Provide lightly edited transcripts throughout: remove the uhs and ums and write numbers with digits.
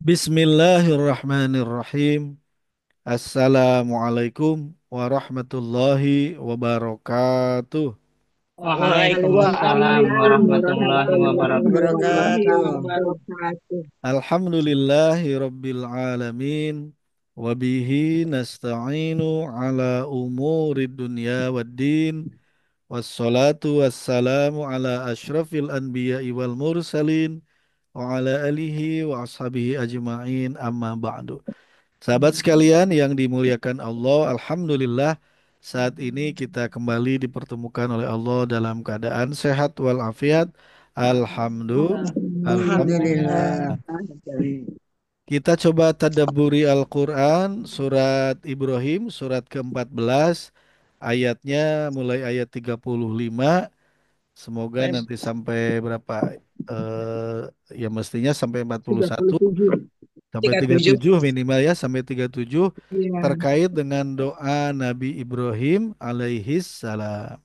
Bismillahirrahmanirrahim. Assalamualaikum warahmatullahi wabarakatuh. Waalaikumsalam Waalaikumsalam warahmatullahi warahmatullahi wabarakatuh. wabarakatuh. Alhamdulillahi rabbil alamin. Wabihi nasta'inu ala umuri dunya waddin. Wassalatu wassalamu ala ashrafil anbiya'i wal mursalin. Wa ala alihi wa ashabihi ajma'in amma ba'du. Sahabat sekalian yang dimuliakan Allah, Alhamdulillah saat ini kita kembali dipertemukan oleh Allah dalam keadaan sehat walafiat. Alhamdulillah. Alhamdulillah. Alhamdulillah. Kita coba tadabburi Al-Quran surat Ibrahim surat ke-14 ayatnya mulai ayat 35. Semoga nanti sampai berapa? Eh, ya mestinya sampai 41 37. sampai 37. 37 minimal ya, sampai 37 Iya. terkait dengan doa Nabi Ibrahim alaihis salam.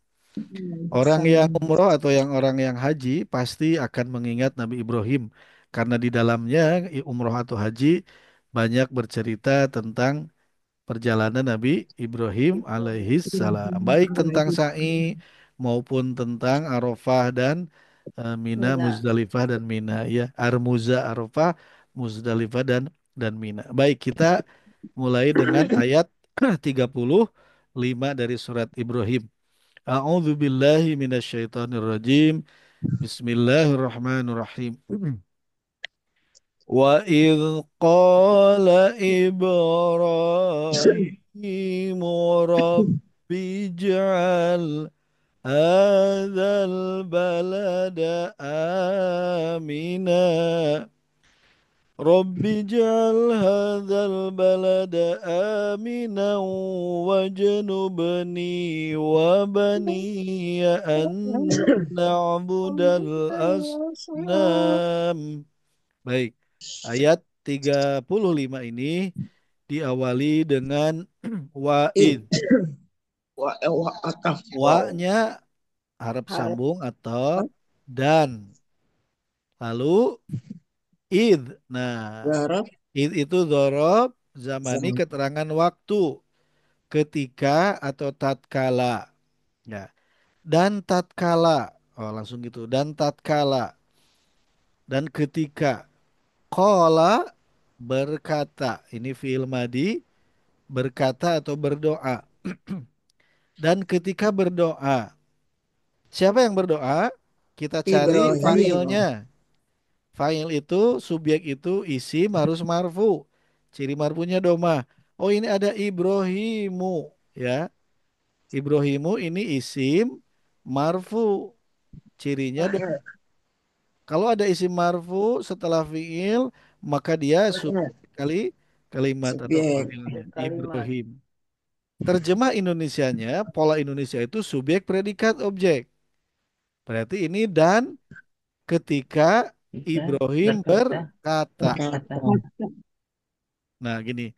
Orang yang Salam. umroh atau orang yang haji pasti akan mengingat Nabi Ibrahim karena di dalamnya umroh atau haji banyak bercerita tentang perjalanan Nabi Ibrahim alaihis salam. Baik tentang sa'i maupun tentang Arafah dan Mina, Muzdalifah dan Mina ya. Armuza, Arafah, Muzdalifah dan Mina. Baik, kita mulai dengan ayat 35 dari surat Ibrahim. A'udzu billahi minasyaitonir rajim. Bismillahirrahmanirrahim. وإذ قال إبراهيم رب اجعل هذا البلد آمنا رب اجعل هذا البلد آمنا واجنبني وبني أن نعبد الأصنام. Baik, ayat 35 ini diawali dengan Id. wa'id. Ataf. Wow. Wa-nya harap Harap. sambung atau dan. Lalu id. Nah, Zarab. id itu dhorob zamani Zaman. keterangan waktu. Ketika atau tatkala. Ya. Dan tatkala. Oh, langsung gitu. Dan tatkala. Dan ketika. Qala berkata. Ini fi'il madi berkata atau berdoa. Dan ketika berdoa, siapa yang berdoa? Kita cari Ibrahim. fa'ilnya. Fa'il itu, subjek itu isim harus marfu. Ciri marfunya doma. Oh ini ada Ibrahimu. Ya, Ibrahimu ini isim marfu. Cirinya doma. Fa'il. Kalau ada isim marfu setelah fi'il, maka dia Fa'il. subjek kali kalimat atau Subjek. fa'ilnya. Kalimat. Ibrahim. Terjemah Indonesianya, pola Indonesia itu subjek, predikat, objek. Berarti ini dan ketika Kita Ibrahim berkata, berkata. berkata Nah, gini.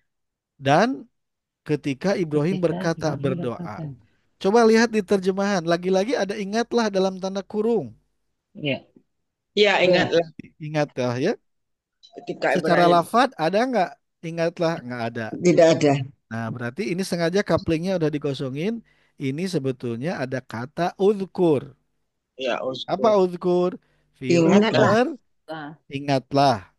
Dan ketika Ibrahim ketika berkata Ibrahim berdoa. berkata. Coba lihat di terjemahan. Lagi-lagi ada ingatlah dalam tanda kurung. Ya, Ya, Tuh, ingatlah ingatlah ya. ketika Secara Ibrahim. lafadz ada nggak? Ingatlah nggak ada. Tidak ada. Nah, berarti ini sengaja couplingnya udah dikosongin. Ini sebetulnya ada kata uzkur. Ya, Apa uskur. uzkur? Fi'il Ingatlah. amr, nah, ingatlah.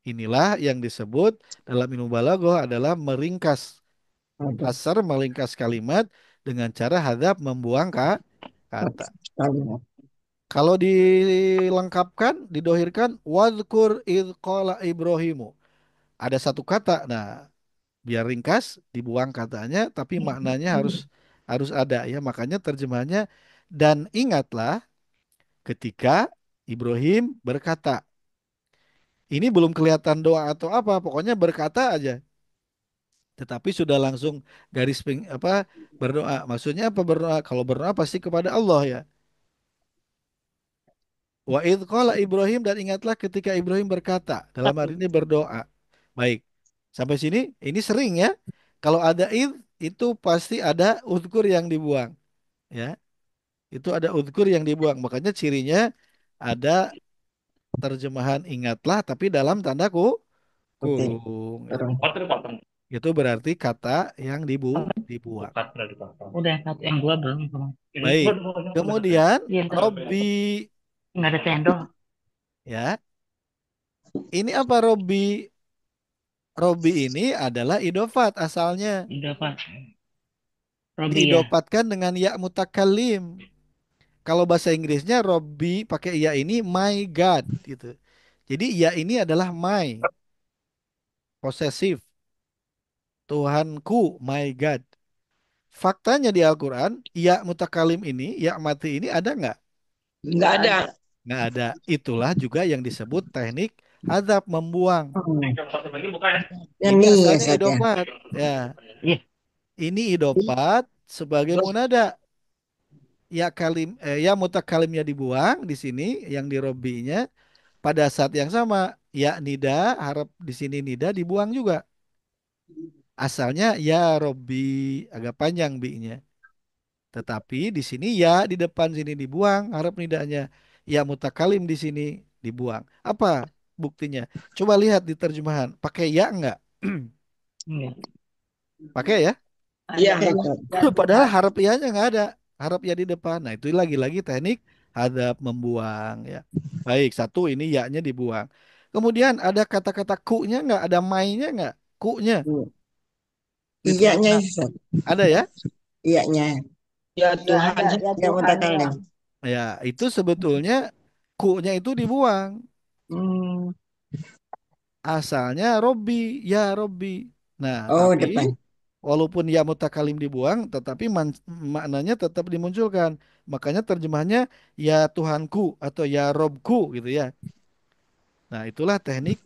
Inilah yang disebut dalam ilmu balaghah adalah meringkas, Ada. kasar meringkas kalimat dengan cara hadap membuang kata. Kalimat. Kalau dilengkapkan, didohirkan, wadhkur idh qala Ibrahimu. Ada satu kata, nah biar ringkas, dibuang katanya, tapi maknanya harus harus ada ya. Makanya terjemahannya, dan ingatlah ketika Ibrahim berkata. Ini belum kelihatan doa atau apa, pokoknya berkata aja. Tetapi sudah langsung apa berdoa. Maksudnya apa berdoa? Kalau berdoa pasti kepada Allah ya. Wa idh qala Ibrahim, dan ingatlah ketika Ibrahim berkata, dalam hari ini berdoa. Baik. Sampai sini ini sering ya. Kalau ada id itu pasti ada uzkur yang dibuang ya. Itu ada uzkur yang dibuang. Makanya cirinya ada terjemahan ingatlah tapi dalam tanda Oke. kurung ya. Kurung. Itu berarti kata yang dibuang. Udah satu yang dua belum. Baik. Kemudian Iya, ntar. Robi Nggak ada cendol. ya. Ini apa Robi? Robi ini adalah idofat asalnya. Udah Pak. Robi ya. Diidopatkan dengan ya mutakallim. Kalau bahasa Inggrisnya Robi pakai ya ini my God gitu. Jadi ya ini adalah my, posesif, Tuhanku, my God. Faktanya di Al-Quran, ya mutakalim ini, ya mati ini ada nggak? Nggak ada. Nggak ada. Itulah juga yang disebut teknik azab membuang. Ya Ini nih ya asalnya Ustaz ya. idopat. Ya, Iya. ini idopat sebagai Terus munada. Ya kalim, ya mutakalimnya dibuang di sini, yang di robinya. Pada saat yang sama, ya nida, harap di sini nida dibuang juga. Asalnya ya Robbi, agak panjang bi-nya. Tetapi di sini ya di depan sini dibuang, harap nidanya. Ya mutakalim di sini dibuang. Apa buktinya? Coba lihat di terjemahan. Pakai ya enggak? Iya. Pakai ya? iya. Ustaz. Padahal harap ya-nya nggak ada. Harap ya di depan. Nah, itu lagi-lagi teknik hadap membuang ya. Baik, satu ini ya-nya dibuang. Kemudian ada kata-kata ku-nya nggak? Ada mai-nya nggak? Ku-nya di Iyanya terjemahan. Ustaz. Ada ya? Iyanya. Ya Ya Tuhan ada, ya. ya mutakalim. Ya, itu sebetulnya ku-nya itu dibuang. Hmm. Asalnya Robbi, ya Robbi. Nah, Oh tapi depan. walaupun ya mutakalim dibuang, tetapi maknanya tetap dimunculkan. Makanya terjemahnya ya Tuhanku atau ya Robku gitu ya. Nah, itulah teknik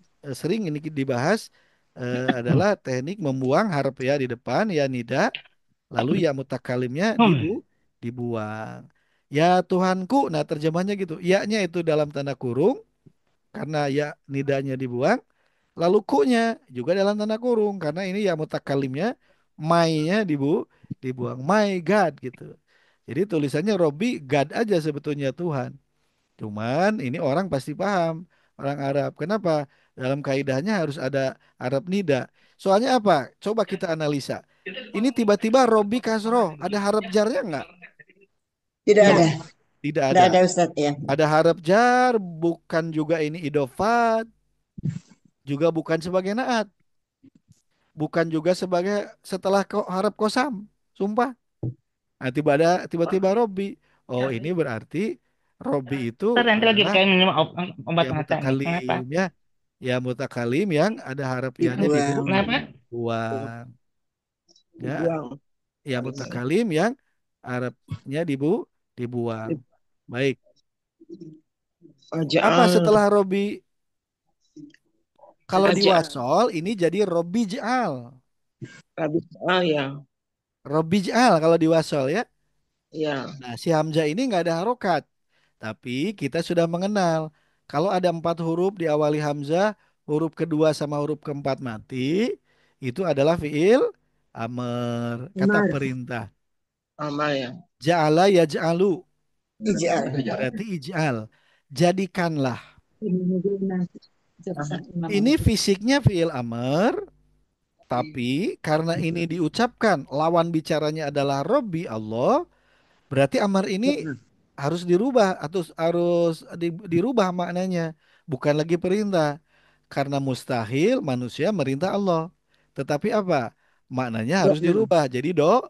sering ini dibahas adalah teknik membuang harf ya di depan ya nida, lalu ya mutakalimnya dibuang. Ya Tuhanku, nah terjemahnya gitu. Ya-nya itu dalam tanda kurung karena ya nidanya dibuang. Lalu ku-nya juga dalam tanda kurung karena ini ya mutakalimnya my-nya dibuang. My God gitu. Jadi tulisannya Robi God aja sebetulnya Tuhan. Cuman ini orang pasti paham orang Arab. Kenapa? Dalam kaidahnya harus ada Arab nida. Soalnya apa? Coba kita analisa. Ini tiba-tiba Robi Kasro ada harap jarnya nggak? Tidak Iya. ada. Tidak Tidak ada. ada Ustaz ya. Ada harap jar, bukan juga ini idofat, juga bukan sebagai naat. Bukan juga sebagai setelah kau harap kosam, sumpah. Nah, tiba-tiba Robi. Oh, ini berarti Robi itu Ntar nanti lagi adalah pakai minum obat ya mata nih. Kenapa? mutakalim ya, ya mutakalim yang ada harafiahnya Dibuang. Kenapa? dibuang. Ya, Dibuang. ya mutakalim yang harapnya dibuang. Baik. Apa Ajaan. setelah Robi? Kalau di Ajaan. wasol ini jadi Robi Jal. Habis. Oh ya. Robi Jal kalau di wasol ya. Ya. Nah, si Hamzah ini nggak ada harokat. Tapi kita sudah mengenal. Kalau ada 4 huruf diawali Hamzah, huruf kedua sama huruf keempat mati, itu adalah fiil amr, kata Benar. perintah. Amal ya. Ja'ala yaj'alu, Ijaan. berarti ij'al. Jadikanlah. Ini fisiknya fiil amr, tapi karena ini diucapkan lawan bicaranya adalah Robbi Allah, berarti amar ini harus dirubah atau harus dirubah maknanya, bukan lagi perintah. Karena mustahil manusia merintah Allah. Tetapi apa? Maknanya harus Doa. dirubah. Jadi Doa.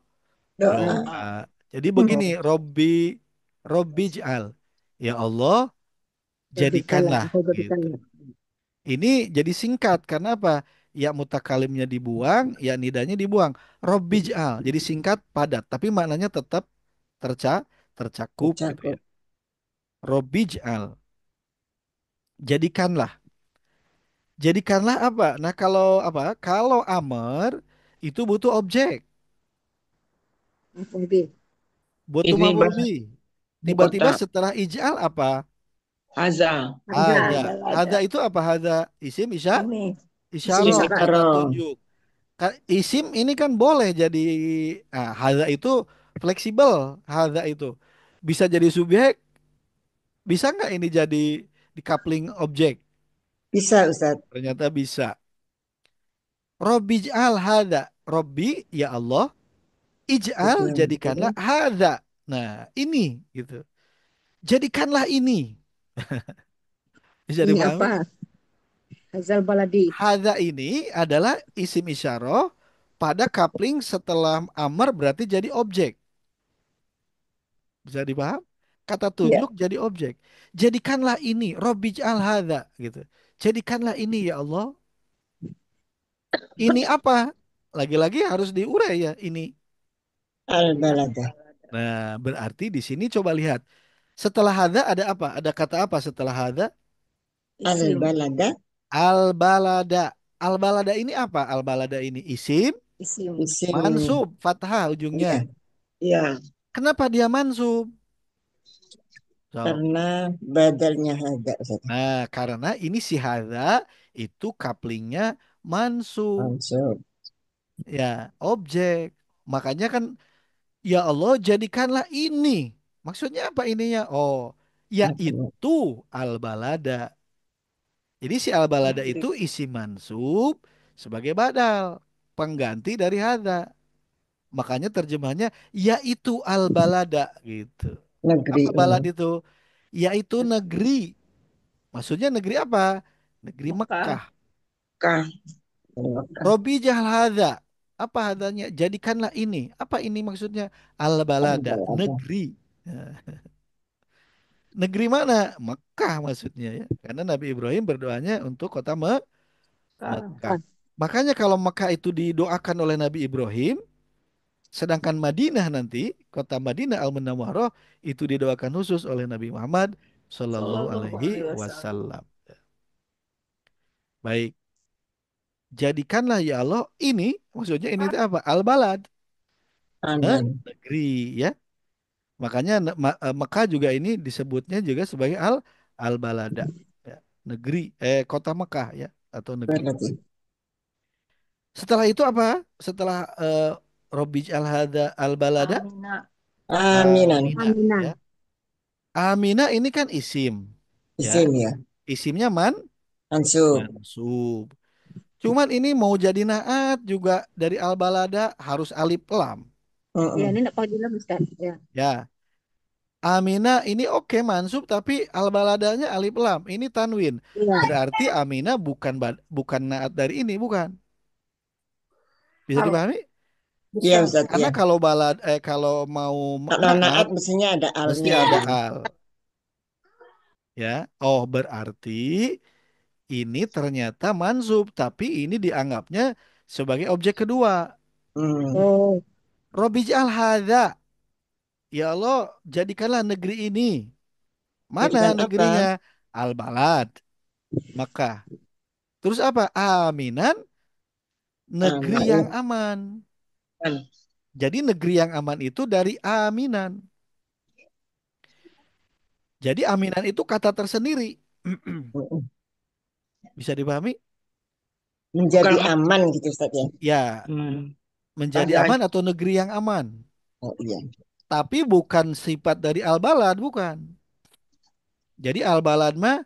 doa. Jadi begini, Robbi Ja'al. Ya Allah, Jadikanlah. jadikanlah Engkau gitu. jadikanlah. Ini jadi singkat karena apa? Ya mutakalimnya dibuang, ya nidanya dibuang. Robbi Ja'al. Jadi singkat, padat, tapi maknanya tetap terca tercakup gitu ya. Tercakup. Robbi Ja'al. Jadikanlah. Jadikanlah apa? Nah, kalau apa? Kalau amr itu butuh objek, Apa ini? butuh Ini maf'ul bahasa bih. ibu Tiba-tiba kota. setelah ij'al apa? Haza. Ada. Hada. Ada. Hada itu apa? Hada isim Ini. isyarah, tanda Isyarat. tunjuk. Isim ini kan boleh jadi hada itu fleksibel. Hada itu bisa jadi subjek, bisa nggak ini jadi di coupling objek? Bisa Ustaz. Ternyata bisa. Robbi ij'al hada. Robbi ya Allah, ij'al jadikanlah Tujuan. hada. Nah, ini gitu. Jadikanlah ini. Bisa Ini dipahami? apa? Hazal baladi. Hada ini adalah isim isyarah pada coupling setelah amar berarti jadi objek. Bisa dipaham? Kata Ya. tunjuk jadi objek. Jadikanlah ini, Robbij al hadza gitu. Jadikanlah ini ya Allah. Ini apa? Lagi-lagi harus diurai ya ini. Al-balada. Nah, berarti di sini coba lihat. Setelah hadza ada apa? Ada kata apa setelah hadza? Isim. Al-balada. Al balada. Al balada ini apa? Al balada ini isim Isim. Isim. mansub, fathah ujungnya. Ya. Ya. Kenapa dia mansub? So, Karena badalnya ada. Ustaz. nah, karena ini si hadza itu couplingnya mansub. Mansub. Ya, objek. Makanya kan ya Allah jadikanlah ini. Maksudnya apa ininya? Oh, yaitu al-balada. Jadi si al-balada itu Negeri. isi mansub sebagai badal, pengganti dari hada. Makanya terjemahnya yaitu al-balada gitu. Negeri. Apa balad itu? Yaitu negeri. Maksudnya negeri apa? Negeri Mekah. Mekah. Mekah. Mekah. Robi jahal hadza. Apa hadanya? Jadikanlah ini. Apa ini maksudnya? Al-balada, Al-balada. negeri. Nah, negeri mana? Mekah maksudnya ya. Karena Nabi Ibrahim berdoanya untuk kota Mekah. Mekah. Makanya kalau Mekah itu didoakan oleh Nabi Ibrahim, sedangkan Madinah nanti, kota Madinah Al-Munawwarah itu didoakan khusus oleh Nabi Muhammad Shallallahu Sallallahu Alaihi alaihi wasallam. Wasallam. Baik, jadikanlah ya Allah ini, maksudnya ini itu apa? Al-balad, Aman. negeri ya. Makanya Mekah juga ini disebutnya juga sebagai al-balada, ya. Negeri, kota Mekah ya atau negeri. Berarti. Setelah itu apa? Setelah Robij al-hada al-balada, Amina. Aminan. Amina Aminan. ya. Amina ini kan isim ya. Isim ya. Isimnya Mansub. mansub. Cuman ini mau jadi naat juga dari al-balada harus alif lam. Ya, ini nak pakai dalam Ustaz. Ya. Ya, Amina ini oke mansub tapi al-baladanya alif lam. Ini tanwin. Iya. Berarti Amina bukan naat dari ini, bukan. Bisa Al. dipahami? Iya Ustaz Karena ya. kalau mau Kalau naat naat mestinya ada mesti alnya. ada al, ya. Oh, berarti ini ternyata mansub tapi ini dianggapnya sebagai objek kedua. Oh. Robij'al hadza. Ya Allah, jadikanlah negeri ini. Mana Jadikan apa? negerinya? Al-balad, Makkah. Terus apa? Aminan, negeri yang Aman. aman. Aman. Jadi negeri yang aman itu dari aminan. Jadi aminan itu kata tersendiri. Bisa dipahami? Menjadi aman gitu Ustaz ya. Ya, Hmm. menjadi Bahasa. aman atau negeri yang aman. Oh iya. Tapi bukan sifat dari al-balad, bukan. Jadi al-balad mah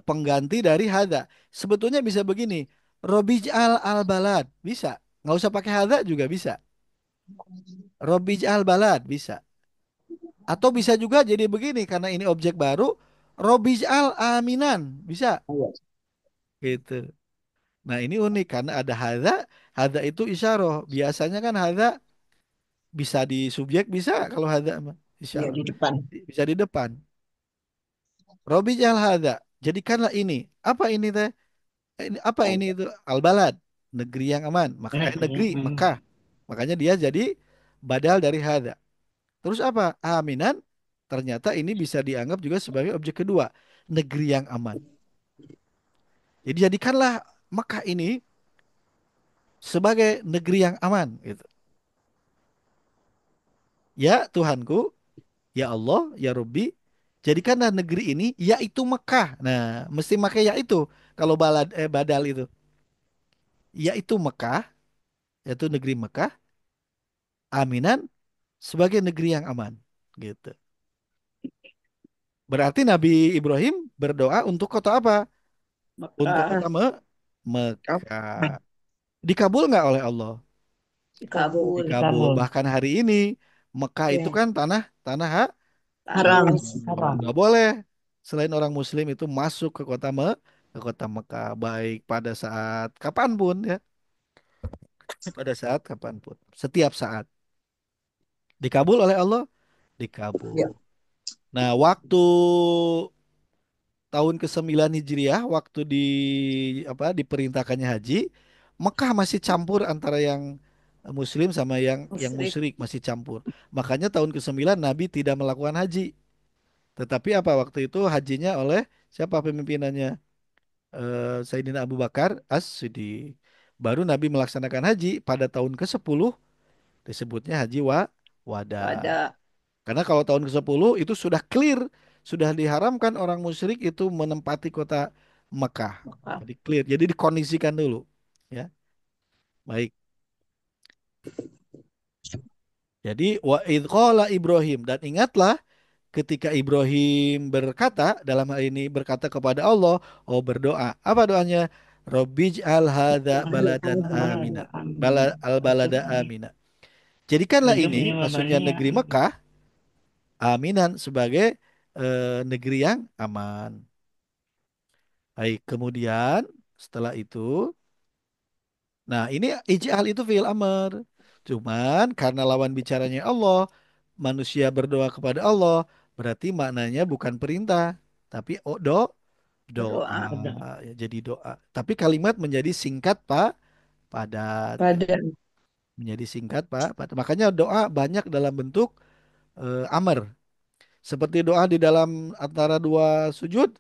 pengganti dari hada. Sebetulnya bisa begini. Robij al balad bisa. Nggak usah pakai hada juga bisa. Robij al-balad bisa. Atau bisa juga jadi begini karena ini objek baru. Robij al-aminan bisa. Iya. Gitu. Nah ini unik karena ada hada. Hada itu isyarah. Biasanya kan hada bisa di subjek bisa kalau hada mah Iya isyarah. di depan. Bisa di depan. Robij al-hada. Jadikanlah ini. Apa ini teh? Ini apa ini itu al-balad, negeri yang aman, maka negeri Mekah. Makanya dia jadi badal dari hada. Terus apa? Aminan ternyata ini bisa dianggap juga sebagai objek kedua, negeri yang aman. Jadi jadikanlah Mekah ini sebagai negeri yang aman gitu. Ya Tuhanku, ya Allah, ya Robbi, jadikanlah negeri ini yaitu Mekah. Nah, mesti pakai yaitu kalau badal itu. Yaitu Mekah, yaitu negeri Mekah, aminan sebagai negeri yang aman gitu. Berarti Nabi Ibrahim berdoa untuk kota apa? Untuk Mekah. kota Mekah. Dikabul nggak oleh Allah? Dikabul. Dikabul. Dikabul. Bahkan hari ini Mekah itu Ya. kan tanah tanah Haram. haram. Haram. Nggak boleh selain orang Muslim itu masuk ke ke kota Mekah baik pada saat kapanpun ya, pada saat kapanpun, setiap saat. Dikabul oleh Allah, Ya. dikabul. Nah, waktu tahun ke-9 Hijriah, waktu diperintahkannya haji, Mekah masih campur antara yang Muslim sama yang Musyrik. musyrik masih campur. Makanya tahun ke-9 Nabi tidak melakukan haji. Tetapi apa waktu itu hajinya oleh siapa pemimpinannya? Sayyidina Abu Bakar As-Siddiq. Baru Nabi melaksanakan haji pada tahun ke-10 disebutnya haji wada. Pada Karena kalau tahun ke-10 itu sudah clear, sudah diharamkan orang musyrik itu menempati kota Mekah. Mekah. Jadi clear, jadi dikondisikan dulu. Ya, baik. Jadi wa idh qala Ibrahim, dan ingatlah ketika Ibrahim berkata, dalam hal ini berkata kepada Allah, oh berdoa. Apa doanya? Robbij'al hadza baladan amina. Amin. Al balada Warzuqni. amina. Jadikanlah Warzuqni ini, wa maksudnya baniya. negeri Mekah, aminan sebagai negeri yang aman. Baik, kemudian setelah itu, nah ini ij'al itu fi'il amr. Cuman karena lawan bicaranya Allah, manusia berdoa kepada Allah, berarti maknanya bukan perintah, tapi doa. berdoa. Ada. Ya, jadi doa. Tapi kalimat menjadi singkat Pak, padat. Ya. Pada Menjadi singkat Pak, padat. Makanya doa banyak dalam bentuk amr. Seperti doa di dalam antara dua sujud,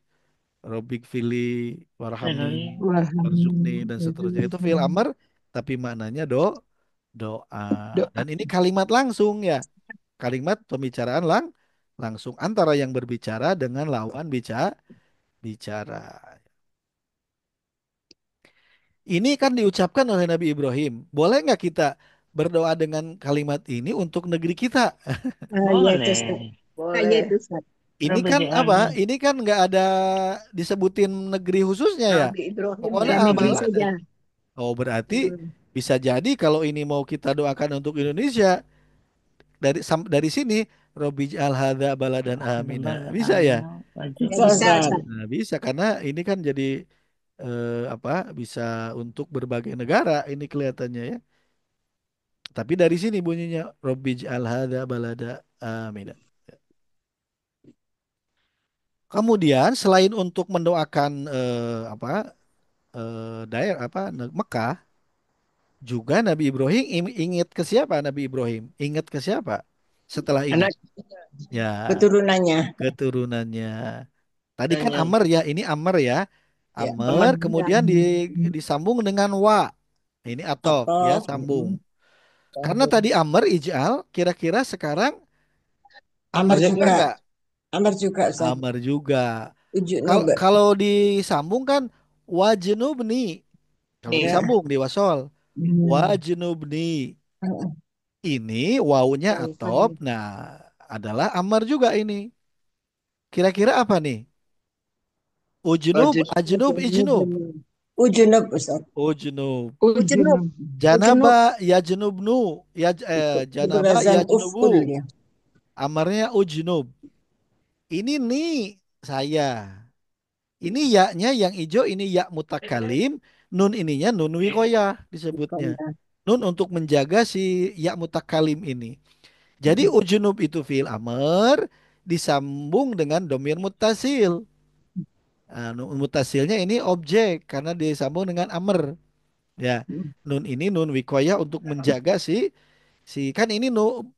Robik fili warhamni Sekali. warzuqni dan seterusnya itu fi'il amr tapi maknanya doa. doa. Dan ini kalimat langsung ya. Kalimat pembicaraan langsung antara yang berbicara dengan lawan bicara. Ini kan diucapkan oleh Nabi Ibrahim. Boleh nggak kita berdoa dengan kalimat ini untuk negeri kita? Ah, iya itu Ustaz. Boleh. Ah, iya itu Ustaz. Ini Rabbi kan apa? ja'alni. Ini kan nggak ada disebutin negeri khususnya ya. Nabi Ibrahim Pokoknya ya. apa Negeri ada. saja. Oh, berarti Hmm. bisa jadi kalau ini mau kita doakan untuk Indonesia dari sini Robi al hadza baladan amina. Jabal Bisa ya? amina. Ya Warzuqni. bisa Ustaz. Nah, bisa karena ini kan jadi apa? Bisa untuk berbagai negara ini kelihatannya ya. Tapi dari sini bunyinya Robi al hadza balada amina. Kemudian selain untuk mendoakan daerah Mekah, juga Nabi Ibrahim ingat ke siapa Nabi Ibrahim? Ingat ke siapa? Setelah ini. Anak Ya, keturunannya. keturunannya. Tadi kan Nanya. Amr ya, ini Amr ya. Ya, Amr Ahmadiyah. kemudian disambung dengan wa. Ini atof ya, Atau sambung. Karena tadi Amr ij'al, kira-kira sekarang Amr Amar juga juga. nggak? Amar juga Ustaz. Amr juga. Ujuk Kalau nubak. kalau disambung kan wajnubni. Kalau Iya. disambung di wasol, Hmm. wajnubni. Ini wawunya atop. Nah, adalah Amr juga ini. Kira-kira apa nih? Ujnub, Ujunub. ajnub, ijnub. Ujunub Ustaz. Ujnub. Ujunub. Janaba Ujunub. ya junubnu. Itu Janaba ya razan junubu. uf'ul ya. Amarnya ujnub. Ini nih saya. Ini yaknya yang hijau ini ya mutakalim. Nun ininya nun wikoyah disebutnya. Bukan. Nun untuk menjaga si ya mutakalim ini. Jadi ujnub itu fi'il amr disambung dengan domir mutasil. Mutasilnya ini objek karena disambung dengan amr. Ya, nun ini nun wikoyah untuk menjaga si kan ini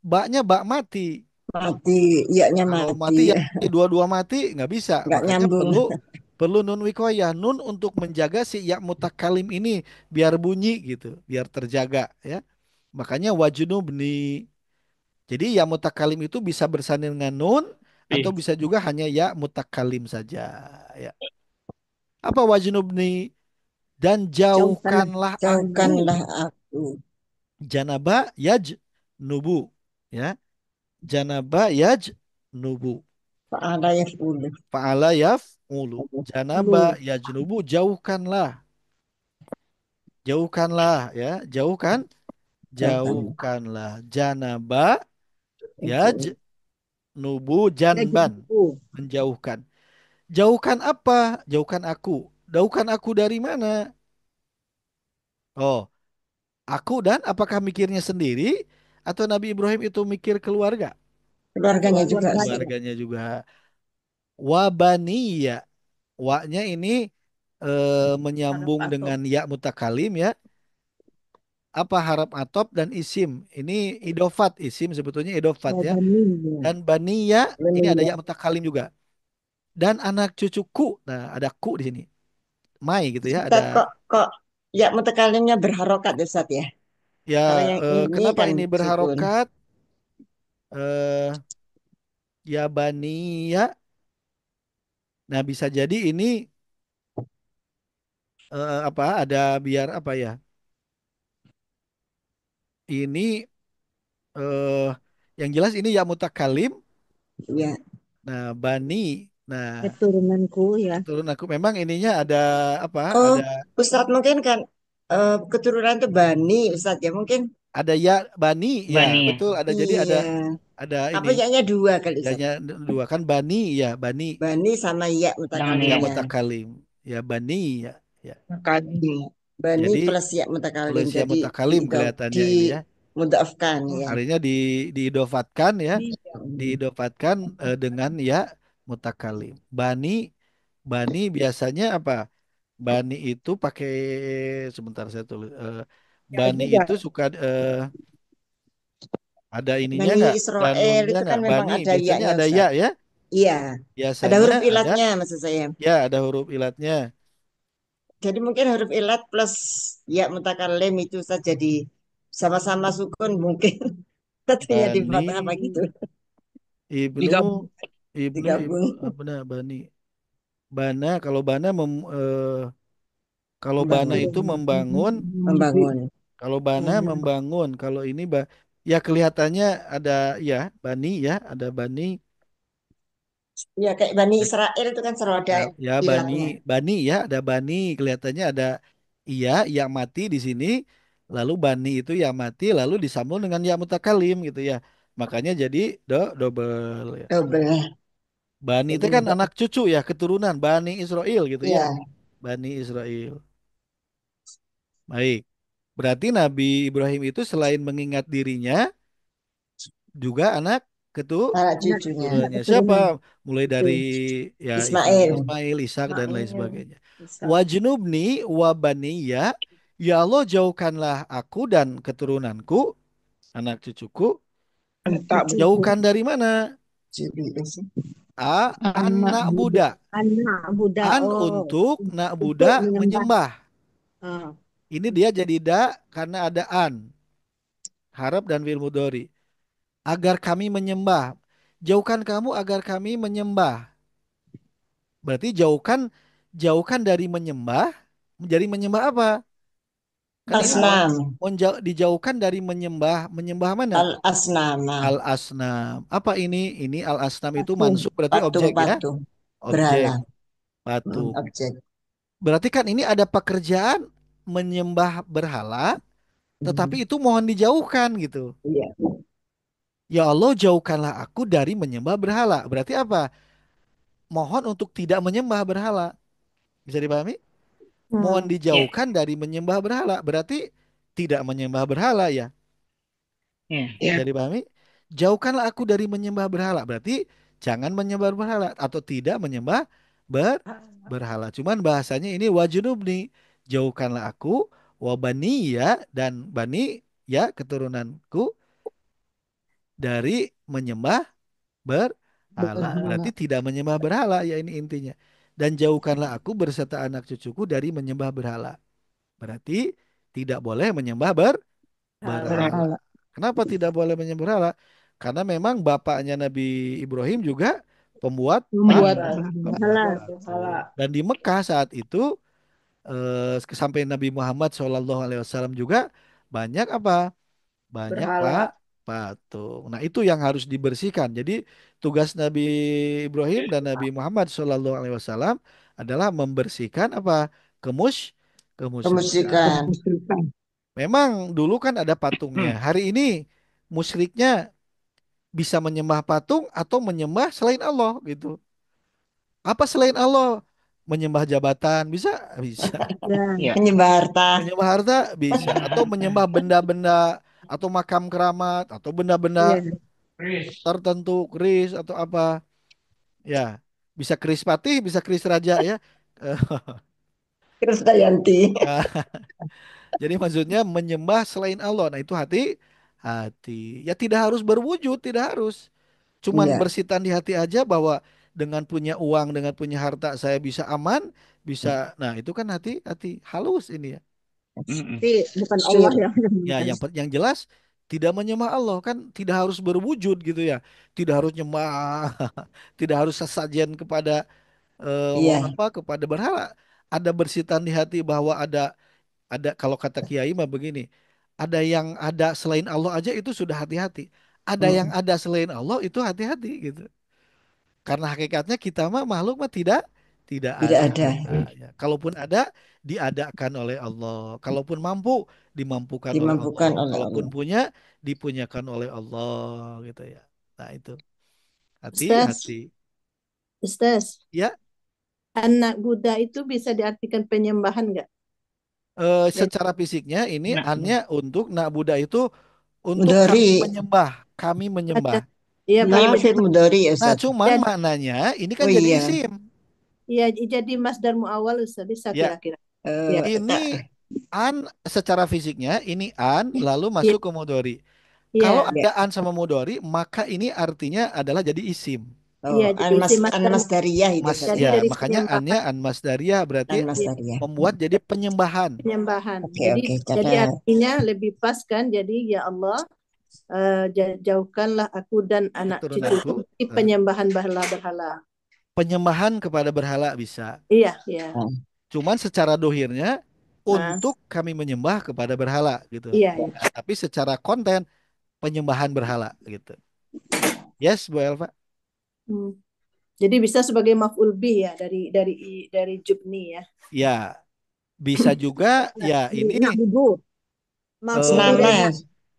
baknya bak mati. Mati. Iyaknya Kalau mati mati ya ya. dua-dua mati nggak bisa. Nggak Makanya nyambung. perlu nun wikoyah, nun untuk menjaga si ya mutakalim ini biar bunyi gitu, biar terjaga ya. Makanya wajunubni. Jadi ya mutakalim itu bisa bersanding dengan nun atau Ih, bisa juga hanya ya mutakalim saja ya. Apa wajunubni? Dan Jauhkanlah. jauhkanlah Jauhkanlah aku aku. janaba yaj nubu ya. Janaba yaj nubu. Fa'ala yaf'ulu. Fa'ala yaf'ulu. Janaba Lu. yajnubu jauhkanlah. Jauhkanlah ya, jauhkan, Jauhkan. jauhkanlah janaba ya Itu. nubu Ya janban, gitu. menjauhkan. Jauhkan apa? Jauhkan aku. Jauhkan aku dari mana? Oh, aku dan apakah mikirnya sendiri atau Nabi Ibrahim itu mikir keluarga? Keluarganya juga sih. Keluarganya juga. Wabaniya. Wa-nya ini Harap menyambung atau dengan ya mutakalim ya. Apa harap atop dan isim. Ini idofat isim sebetulnya idofat ya. Wabaninya. Dan baniya ini ada Baninya. ya mutakalim juga. Dan anak cucuku. Nah, ada ku di sini. Mai gitu ya. Ada Ustaz kok ya mutakalimnya berharokat ya Ustaz ya. ya Kalau yang ini kenapa kan ini sukun. berharokat? eh ya baniya. Nah, bisa jadi ini apa ada biar apa ya? Ini eh yang jelas ini ya mutakalim. Ya, Nah, bani. Nah, keturunanku ya. keturunan aku memang ininya ada apa? Oh, Ada Ustaz mungkin kan keturunan itu Bani Ustaz ya mungkin. ya bani ya Bani ya. betul ada jadi Iya. ada Apa ini ya dua kali Ustaz? ya dua kan bani ya bani Bani sama ya Jangan ya. ya mutakalimnya. mutakalim ya bani ya ya. Mutakalim. Bani Jadi plus ya mutakalim. plus ya Jadi mutakalim di kelihatannya ini ya. mudaafkan ya. Artinya diidofatkan ya, Iya. diidofatkan dengan ya mutakalim. Bani bani biasanya apa? Bani itu pakai sebentar saya tulis. Ya Bani juga. itu suka ada ininya Bani nggak? Dan Israel nunnya itu nggak? kan memang Bani ada biasanya ya-nya ada ya Ustaz. ya. Iya. Ada Biasanya huruf ada ilatnya maksud saya. ya ada huruf ilatnya. Jadi mungkin huruf ilat plus ya mutakalim itu Ustaz jadi sama-sama sukun mungkin. Satunya di Bani fathah apa gitu. ibnu Digabung. ibnu Digabung. apa nah, Bani Bana kalau Bana kalau Bana Membangun. itu membangun. Membangun. Kalau Bana membangun, kalau ini ya kelihatannya ada ya Bani ya, ada Bani Ya kayak Bani ya, Israel itu kan selalu ada ya Bani ilatnya. Bani ya, ada Bani kelihatannya ada iya yang mati di sini, lalu Bani itu yang mati lalu disambung dengan ya mutakalim gitu ya. Makanya jadi double ya. Double. Bani itu Jadi kan anak cucu ya, keturunan Bani Israel gitu ya. ya Bani Israel. Baik. Berarti Nabi Ibrahim itu selain mengingat dirinya juga anak anak cucunya. Anak keturunannya siapa keturunan. mulai dari Itu. ya Ismail. Ismail, Ishak dan lain Ismail. sebagainya. Ishak. Wajnubni wa baniya, ya Allah jauhkanlah aku dan keturunanku, anak cucuku, Anak cucuku. jauhkan dari mana? Jadi Anak Anak muda. Buddha. anak Buddha. An Oh, untuk nak untuk Buddha menyembah. menyembah. Ah, Ini dia jadi da karena ada an, harap dan fi'il mudhari. Agar kami menyembah. Jauhkan kamu agar kami menyembah. Berarti jauhkan dari menyembah menjadi menyembah apa? Kan ini asnam. dijauhkan dari menyembah menyembah mana? Al asnama. Al asnam. Apa ini? Ini al asnam itu Patung. mansub berarti Patung, objek ya, patung. objek Berhala. patung. Objek. Berarti kan ini ada pekerjaan menyembah berhala, tetapi Hmm. itu mohon dijauhkan gitu. Iya. Ya Allah jauhkanlah aku dari menyembah berhala. Berarti apa? Mohon untuk tidak menyembah berhala. Bisa dipahami? Mohon Ya. dijauhkan dari menyembah berhala. Berarti tidak menyembah berhala ya. Ya. Bisa dipahami? Jauhkanlah aku dari menyembah berhala. Berarti jangan menyembah berhala atau tidak menyembah berhala. Cuman bahasanya ini wajunubni. Jauhkanlah aku wabani ya dan bani ya keturunanku dari menyembah berhala. Berarti Berhala. tidak menyembah berhala ya ini intinya. Dan jauhkanlah aku berserta anak cucuku dari menyembah berhala. Berarti tidak boleh menyembah berhala. Berhala. Kenapa tidak boleh menyembah berhala? Karena memang bapaknya Nabi Ibrahim juga pembuat Membuat pembuat Berhala. patung. Dan di Mekah saat itu sampai Nabi Muhammad SAW juga banyak apa? Banyak patung. Nah, itu yang harus dibersihkan. Jadi tugas Nabi Ibrahim dan Nabi Muhammad SAW adalah membersihkan apa? Kemus kemusyrikan. Kemusyrikan. kemusyrikan. Memang dulu kan ada patungnya. Hari ini musyriknya bisa menyembah patung atau menyembah selain Allah gitu. Apa selain Allah? Menyembah jabatan bisa, bisa. Ya, Ya. Menyembah harta. Menyembah harta bisa atau menyembah benda-benda atau makam keramat atau benda-benda ya. tertentu, keris atau apa. Ya, bisa keris patih, bisa keris raja ya. Eh, Krisdayanti. Jadi maksudnya menyembah selain Allah. Nah, itu hati hati. Ya tidak harus berwujud, tidak harus. Cuman Iya. bersitan di hati aja bahwa dengan punya uang, dengan punya harta saya bisa aman, bisa. Nah, itu kan hati-hati halus ini ya. Tapi bukan Allah Sir. yang Ya, yang jelas tidak menyembah Allah kan tidak harus berwujud gitu ya. Tidak harus nyembah, tidak harus sesajen kepada Iya. apa kepada berhala. Ada bersitan di hati bahwa ada kalau kata Kiai mah begini, ada yang ada selain Allah aja itu sudah hati-hati. Ada yang Mm. ada selain Allah itu hati-hati gitu. Karena hakikatnya kita mah makhluk mah tidak Tidak ada. ada. Ya. Kalaupun ada diadakan oleh Allah. Kalaupun mampu dimampukan oleh Allah. Dimampukan oleh Kalaupun Allah. punya dipunyakan oleh Allah gitu ya. Nah itu Ustaz, hati-hati. Ustaz, Ya, anak Buddha itu bisa diartikan penyembahan nggak? Dan secara fisiknya ini Nak annya untuk nak Buddha itu untuk Mudori. kami menyembah, kami ada, menyembah. ya kami Nah, Fir menyembah. Mudori ya Nah, Ustaz. cuman Dan maknanya ini kan Oh jadi iya. isim. ya jadi masdar muawal Ustaz bisa Ya, kira-kira. Ya, ini Tak. an secara fisiknya ini an lalu iya, masuk ke mudhari. Kalau iya, Ya. ada an sama mudhari, maka ini artinya adalah jadi isim. iya Oh, jadi isi masdar Anmas Dariyah itu Mas Ustaz jadi ya. ya, dari makanya annya penyembahan. an masdariyah berarti Anmas Iya, Dariyah. membuat jadi penyembahan. penyembahan. Oke, Jadi oke, jadi catat. artinya lebih pas kan. Jadi ya Allah, jauhkanlah aku dan anak cucuku Keturunanku dari eh, penyembahan berhala-berhala. penyembahan kepada berhala bisa. Iya, iya. Nah, Cuman secara dohirnya Nah, untuk kami menyembah kepada berhala gitu. iya, iya. Nah, tapi secara konten penyembahan berhala gitu. Yes, Bu Elva. Hmm. Jadi bisa sebagai maf'ul bih ya dari Jubni ya. Ya, bisa juga ya ini Nak budu. Maksudnya eh Senana.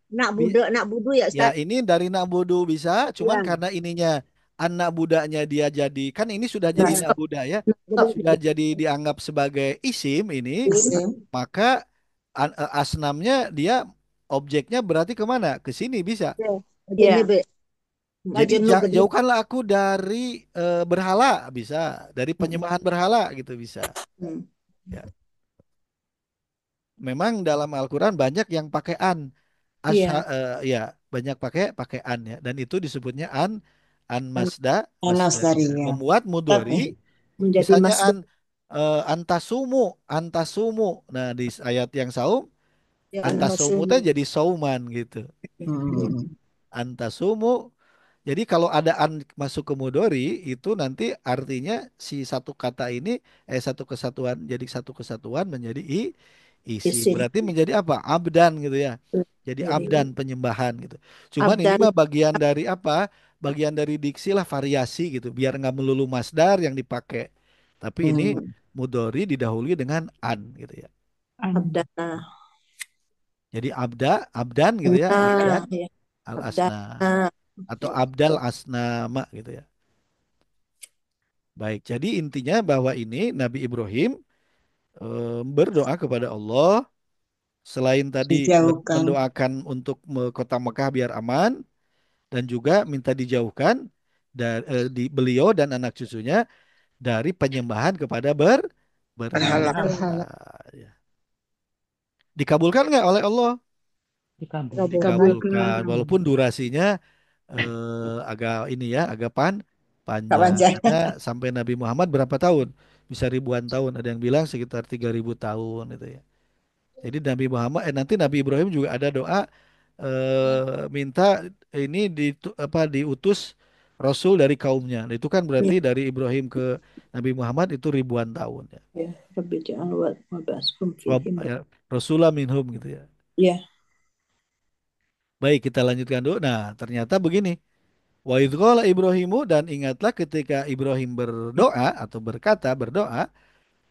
nak nak bi- budu, nak budu ya ya Ustaz. ini dari Nabudu bisa, cuman Ya. karena ininya anak budanya dia jadi kan ini sudah jadi Nah, stop. nabuda ya, Jadi sudah jadi dianggap sebagai isim ini, Isim. maka asnamnya dia objeknya berarti kemana? Ke sini bisa. ya. Jadi Ya. be, Jadi ngajen lu gede. jauhkanlah aku dari berhala bisa, dari Hmm. penyembahan berhala gitu bisa. Hmm. Ya. Memang dalam Al-Quran banyak yang pakai an. Iya. Ya banyak pakai pakai an ya dan itu disebutnya an Kan Anas masdaria Dariyah. membuat mudori Tapi menjadi misalnya masdar antasumu antasumu nah di ayat yang saum yang antasumu nasum. teh jadi sauman gitu hmm, antasumu jadi kalau ada an masuk ke mudori itu nanti artinya si satu kata ini satu kesatuan jadi satu kesatuan menjadi isi Isim. berarti menjadi apa abdan gitu ya jadi abdan Jadi penyembahan gitu cuman ini abdan. mah bagian dari apa bagian dari diksi lah variasi gitu biar nggak melulu masdar yang dipakai tapi ini hmm. mudori didahului dengan an gitu ya Abdana. jadi abdan gitu ya Nah, abdan ya. al asna Abdana. atau Oke. abdal asnama gitu ya. Baik, jadi intinya bahwa ini Nabi Ibrahim berdoa kepada Allah selain tadi Dijauhkan. mendoakan untuk kota Mekah biar aman dan juga minta dijauhkan di beliau dan anak cucunya dari penyembahan kepada berhala. Berhala. Berhala. Ya. Dikabulkan nggak oleh Allah? Kabulkan. Dikabulkan, walaupun durasinya agak ini ya, agak Kak panjang. Panjang. Karena sampai Nabi Muhammad berapa tahun? Bisa ribuan tahun. Ada yang bilang sekitar 3.000 tahun itu ya. Jadi Nabi Muhammad, nanti Nabi Ibrahim juga ada doa minta ini apa diutus Rasul dari kaumnya. Nah, itu kan Ya, berarti dari Ibrahim ke Nabi Muhammad itu ribuan tahun ya. ya. Rabbi ja'al wa ba'askum fihim. Rasulah minhum gitu ya. Ya, Baik, kita lanjutkan dulu. Nah, ternyata begini. Wa idh qala Ibrahimu dan ingatlah ketika Ibrahim berdoa atau berkata berdoa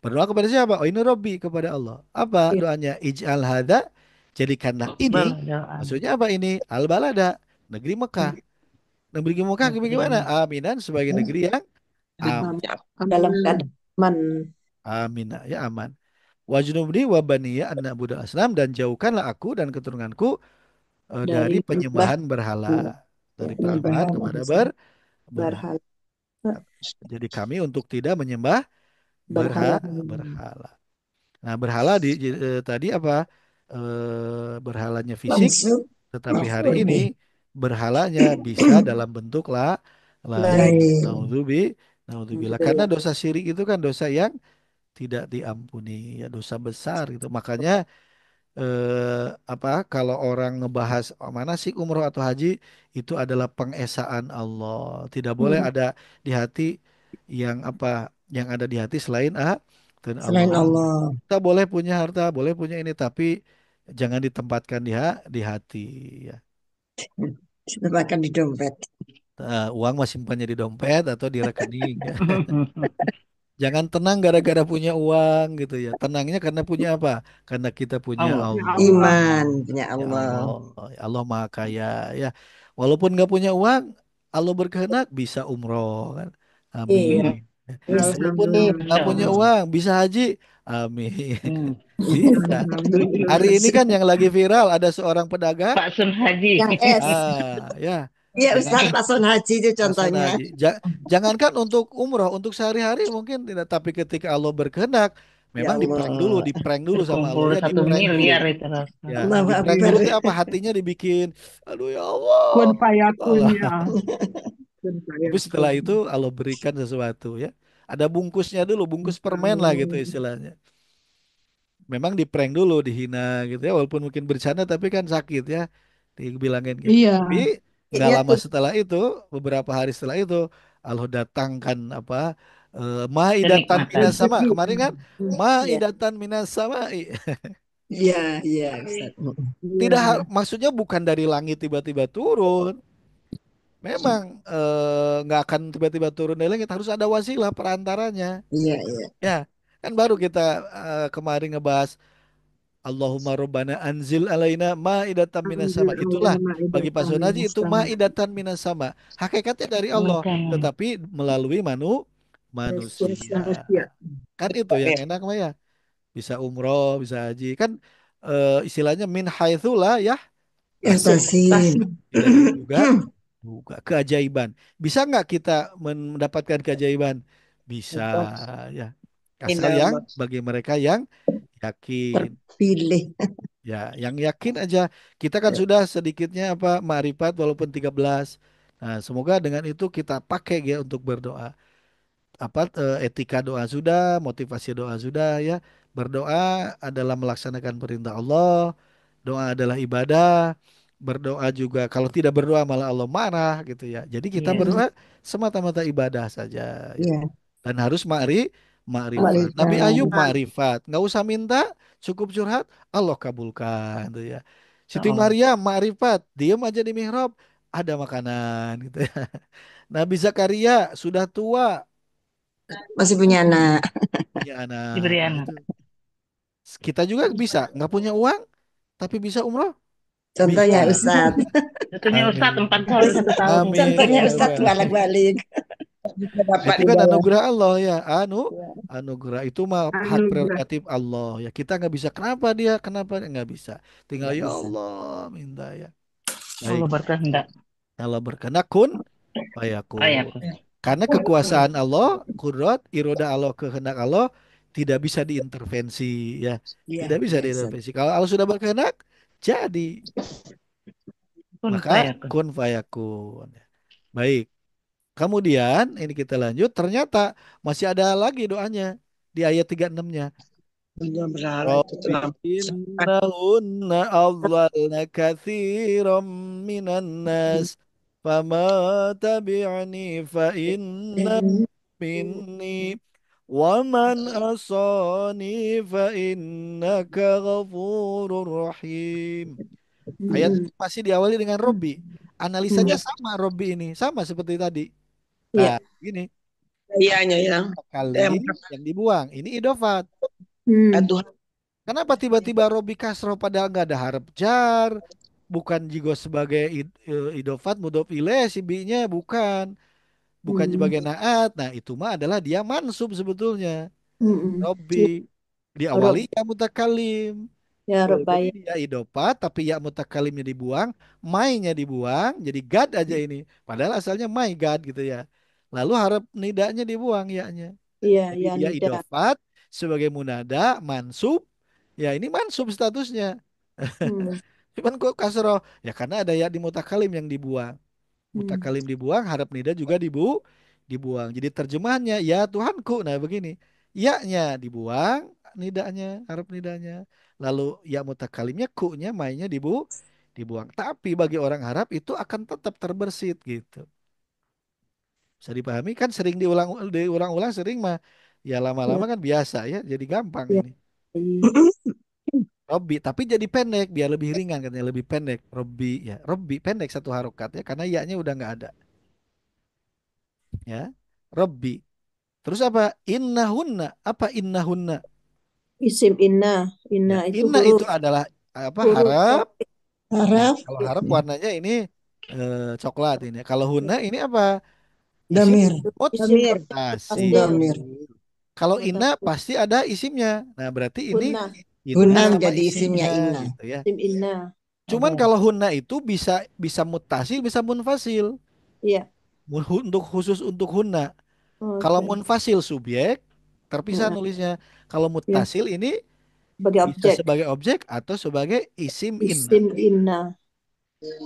Berdoa kepada siapa? Oh ini Robbi, kepada Allah. Apa Iya. doanya? Ij'al hadza, jadikanlah ini. Berdoa. Maksudnya apa ini? Al balada, negeri Mekah. Negeri Mekah Negeri bagaimana? Aminan, sebagai negeri yang aman. Dalam aman. keadaan aman. Amin, ya aman. Wajnubni wa baniya an na'budu asnam, dan jauhkanlah aku dan keturunanku dari Dari menyembah penyembahan berhala, ya, dari menyembah penyembahan kepada berhala. berhala. Jadi kami untuk tidak menyembah Berhala. berhala. Nah, berhala tadi apa? Berhalanya fisik, Maksud tetapi hari maf'ul ini bih. berhalanya bisa dalam bentuk lain. Lain. Lain. Naudzubillah. Karena dosa syirik itu kan dosa yang tidak diampuni, ya dosa besar gitu. Makanya apa kalau orang ngebahas manasik umroh atau haji itu adalah pengesaan Allah. Tidak boleh Hmm. ada di hati yang apa yang ada di hati selain dan Allah. Selain Allah. Kita boleh punya harta, boleh punya ini, tapi jangan ditempatkan di hati ya. Ditempatkan di dompet. Uang masih simpannya di dompet atau di rekening ya. Jangan tenang gara-gara punya uang gitu ya. Tenangnya karena punya apa? Karena kita punya Allah. Iman Allah. punya Ya Allah. Allah, ya Allah Maha Kaya ya. Walaupun nggak punya uang, Allah berkehendak bisa umroh kan. Iya. Amin. Walaupun nggak Insya punya Allah. uang, bisa haji. Amin. Hmm. Bisa. Hari ini kan yang lagi viral ada seorang pedagang. Pak Sun Haji. Yang S. Ya, Iya dengan Ustaz Pason Haji itu Hasan contohnya. Haji. Jangankan untuk umroh, untuk sehari-hari mungkin tidak, tapi ketika Allah berkehendak, Ya memang Allah. di prank dulu sama Allah Berkumpul ya, di satu prank dulu. miliar itu rasa. Ya, Allahu di prank Akbar. dulu teh apa hatinya dibikin, aduh ya Allah, Kun Allah. fayakun ya. Kun Tapi setelah fayakun. itu Allah berikan sesuatu ya. Ada bungkusnya dulu, bungkus permen lah gitu istilahnya. Memang di prank dulu, dihina gitu ya, walaupun mungkin bercanda tapi kan sakit ya, dibilangin gitu. Iya. Tapi nggak Ya lama setelah itu, beberapa hari setelah itu, Allah datangkan apa, Maidatan Kenikmatan. minas sama, Rezeki. kemarin kan ya Maidatan minas sama. ya ya Ustaz. Tidak, Iya. maksudnya bukan dari langit tiba-tiba turun. Memang nggak akan tiba-tiba turun dari langit, harus ada wasilah perantaranya. Iya iya. Ya, kan baru kita kemarin ngebahas Allahumma Rabbana anzil alaina ma'idatan minas Anzil sama. Itulah alaina bagi Pak ma'idatan Sonaji minas itu sama. ma'idatan minas sama. Hakikatnya dari Allah, Bukan. tetapi melalui manusia. Manusia. Kan itu yang enak mah ya. Bisa umroh, bisa haji. Kan istilahnya min haitsu la ya Ya tasib. tasin. Tidak diduga, duga keajaiban. Bisa nggak kita mendapatkan keajaiban? Bisa ya. Asal yang Inallah bagi mereka yang yakin. terpilih. Ya, yang yakin aja. Kita kan sudah sedikitnya apa ma'rifat walaupun 13. Nah, semoga dengan itu kita pakai ya untuk berdoa. Apa etika doa sudah, motivasi doa sudah ya. Berdoa adalah melaksanakan perintah Allah. Doa adalah ibadah. Berdoa juga kalau tidak berdoa malah Allah marah gitu ya. Jadi kita Iya. berdoa semata-mata ibadah saja ya. Ya. Dan harus makrifat. Nabi Ayub Makrifat. makrifat, nggak usah minta, cukup curhat, Allah kabulkan gitu ya. Siti Oh, Maryam makrifat, diem aja di mihrab, ada makanan gitu ya. Nabi Zakaria sudah tua, masih punya anak. punya anak. Diberi Nah, anak. itu kita juga bisa, nggak punya uang, tapi bisa umroh, bisa. Contohnya Ustaz. Tentunya Ustadz Amin. 4 kali 1 tahun. Contohnya Amin. Ya Ustaz Rabbal. balik-balik. Bisa Nah, dapat itu kan hidayah. anugerah Allah ya. Ya. Anugerah itu mah hak Anugerah. prerogatif Allah ya. Kita nggak bisa. Kenapa dia? Kenapa dia nggak bisa? Tinggal Nggak ya bisa. Allah minta ya. Baik. Allah berkehendak. Allah berkehendak kun Ayat. fayakun. Karena kekuasaan Allah, kudrat, iroda Allah, kehendak Allah tidak bisa diintervensi ya. Iya, Tidak bisa iya Ustaz. diintervensi. Kalau Allah sudah berkehendak, jadi Pun maka fayakun. kun fayakun. Baik. Kemudian ini kita lanjut, ternyata masih ada lagi doanya di ayat 36-nya. Belum berhala itu Rabbi terlalu. innahunna adlalna katsiran minan nas fama tabi'ani fa inna minni wa man asani fa innaka ghafurur rahim. Ayat ini masih diawali dengan Robbi. Analisanya sama Robbi ini, sama seperti tadi. Iya. Nah, gini. Iyanya ya. Yang Mutakalim yang dibuang. Ini idofat. aduh. Kenapa tiba-tiba Robi Kasro padahal nggak ada harap jar, bukan juga sebagai idofat mudhof ilaih si bi-nya bukan sebagai naat. Nah, itu mah adalah dia mansub sebetulnya. Robi diawali Rob ya mutakalim. ya Jadi Robbaya. dia idofat tapi ya mutakalimnya dibuang, mai-nya dibuang, jadi God aja ini. Padahal asalnya my God gitu ya. Lalu harap nidanya dibuang ya-nya. Iya, Jadi ya dia nida. idofat sebagai munada, mansub. Ya ini mansub statusnya. Hmm. Cuman kok kasroh? Ya karena ada ya di mutakalim yang dibuang. Hmm. Mutakalim dibuang, harap nida juga dibuang. Jadi terjemahannya ya Tuhanku. Nah begini. Ya-nya dibuang, nidanya, harap nidanya. Lalu ya mutakalimnya, ku-nya, mainnya dibuang. Tapi bagi orang Arab itu akan tetap terbersit gitu. Bisa dipahami kan sering diulang-ulang sering mah. Ya lama-lama Ya, kan biasa ya. Jadi gampang ya. ini. Robbi, tapi jadi pendek biar lebih ringan katanya lebih pendek. Robbi ya, Robbi pendek satu harokat ya karena ya-nya udah nggak ada ya. Robbi. Terus apa? Innahunna. Apa innahunna? Isim Ya, inna itu inna itu huruf adalah apa? huruf Harap. tauhid. Ya, Harap kalau harap warnanya ini coklat ini. Kalau hunna ini apa? Isim damir, Isim damir, pasir mutasil. damir. Kalau inna mutasir pasti ada isimnya. Nah, berarti ini hunna inna Guna sama menjadi isimnya isimnya inna. gitu ya. isim inna. Cuman kalau hunna itu bisa bisa mutasil, bisa munfasil. Iya, Untuk khusus untuk hunna. Kalau oke. munfasil subjek terpisah Nah, nulisnya. Kalau ya mutasil ini sebagai bisa objek sebagai objek atau sebagai isim inna. isim inna.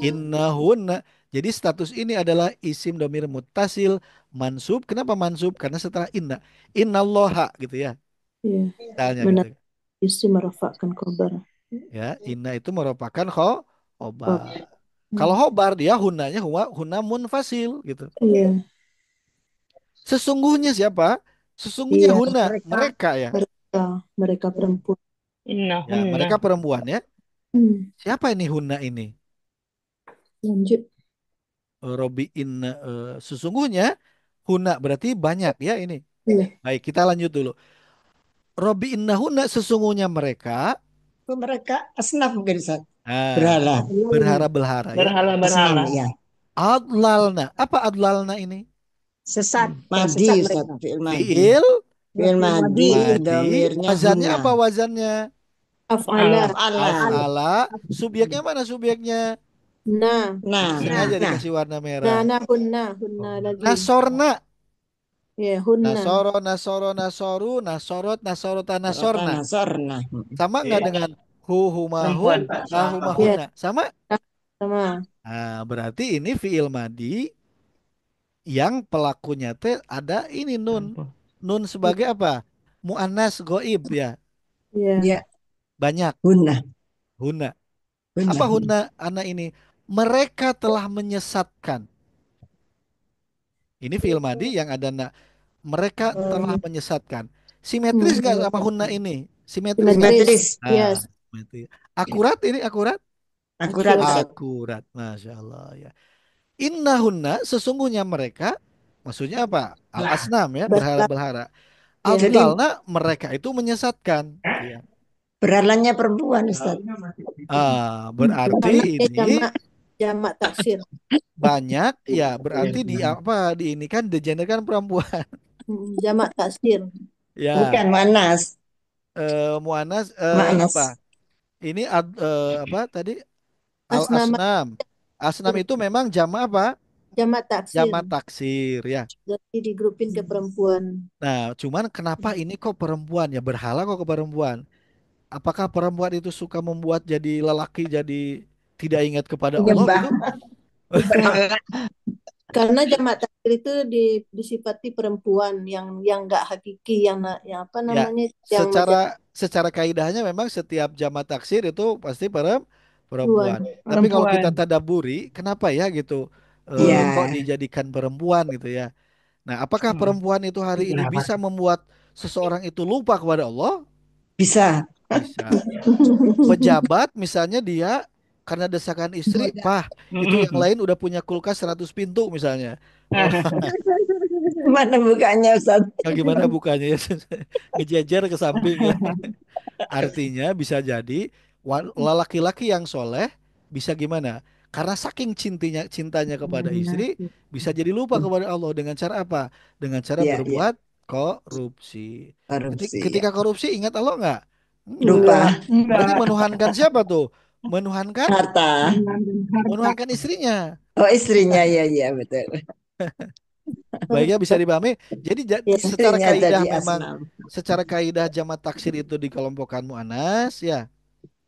Innahunna. Jadi status ini adalah isim domir mutasil mansub. Kenapa mansub? Karena setelah inna. Innallaha gitu ya. Iya, Misalnya benar. gitu. Isim merofakkan khobar. Ya, inna itu merupakan Oh, khobar. Kalau khobar dia hunanya hunna munfasil gitu. iya, Sesungguhnya siapa? Sesungguhnya iya, hunna, Mereka mereka ya. mereka mereka perempuan. Ya, Innahunna. mereka perempuan ya. Hmm. Siapa ini hunna ini? Lanjut. Robi inna sesungguhnya hunna berarti banyak ya ini. Iya, Baik, kita lanjut dulu. Robi inna hunna sesungguhnya mereka itu mereka asnaf mungkin Ustaz. ah, Berhala, berhara-belhara ya. asnam Berhala-berhala. ya. Adlalna. Apa adlalna ini? Sesat, yang Madi sesat Ustaz, mereka. fi'il madi. Fiil Fi'il madi, madi. domirnya Wazannya hunna. apa wazannya? af'ala. Af'ala. Af'ala. Subjeknya mana subjeknya? Nah, Ini Nah, sengaja Nah, dikasih warna merah. hunna lagi. Nasorna. Ya, hunna. Nasoro, nasoro, nasoru, nasorot, nasorota, nasorna. Rotana sorna. Sama nggak dengan hu, humahum, Perempuan. Ya, hahumahuna? Sama? sama. Nah, berarti ini fiil madi yang pelakunya teh ada ini nun. Perempuan. Nun sebagai apa? Mu'annas goib ya. Ya, Ya, Banyak. hunna, Huna. hunna. Apa huna anak ini? Mereka telah menyesatkan. Ini fiil madi yang ada mereka telah menyesatkan. Simetris hmm. nggak sama huna ini? Simetris nggak? Simetris. Simetris. Nah, Yes, simetris. Akurat ini akurat? Akurat akurat. Ustaz. Akurat. Masya Allah ya. Innahunna sesungguhnya mereka. Maksudnya apa? Al-asnam ya. Berhala. Berhala-berhala. Ya, Jadi Adlalna mereka itu menyesatkan. Gitu ya. berhalanya perempuan Ustaz. Berarti berhalanya ini jamak taksir. banyak ya. Berarti di apa? Di ini kan the gender kan perempuan. Jamak taksir. Ya. Bukan manas, Muanas apa? manas. Ini apa tadi? Asnama Al-asnam. Asnam itu memang jama apa? jamak taksir. Jama taksir ya. Jadi digrupin ke perempuan. Nah, cuman kenapa ini kok perempuan ya? Berhala kok ke perempuan? Apakah perempuan itu suka membuat jadi lelaki jadi tidak ingat kepada Allah Penyembah. gitu? Bukan. Karena jamak taksir itu disifati perempuan yang nggak hakiki, yang apa Ya, namanya, yang secara macam secara kaidahnya memang setiap jama taksir itu pasti perempuan. perempuan. Tapi kalau kita Perempuan. tadaburi, kenapa ya gitu? Kok Ya, dijadikan perempuan gitu ya? Nah, apakah perempuan itu hari ini Kenapa? bisa membuat seseorang itu lupa kepada Allah? bisa. Bisa. Pejabat misalnya dia karena desakan istri, Pak, itu yang Mm-mm. lain udah punya kulkas 100 pintu misalnya. Oh, Mana bukanya Ustaz? Nah, gimana bukanya ya? Ngejejer ke samping ya. Artinya bisa jadi laki-laki yang soleh bisa gimana? Karena saking cintanya kepada istri, bisa jadi lupa kepada Allah dengan cara apa? Dengan cara Iya, iya, berbuat korupsi. korupsi ya. Ketika korupsi ingat Allah nggak? Lupa Enggak. Berarti Enggak. menuhankan siapa tuh? Menuhankan harta. Mengandung harta. menuhankan istrinya. Oh, istrinya ya, ya betul. Baiknya bisa dipahami. Jadi Ya, secara Istrinya kaidah jadi memang asnam. secara kaidah jamak taksir itu dikelompokkan muannas ya,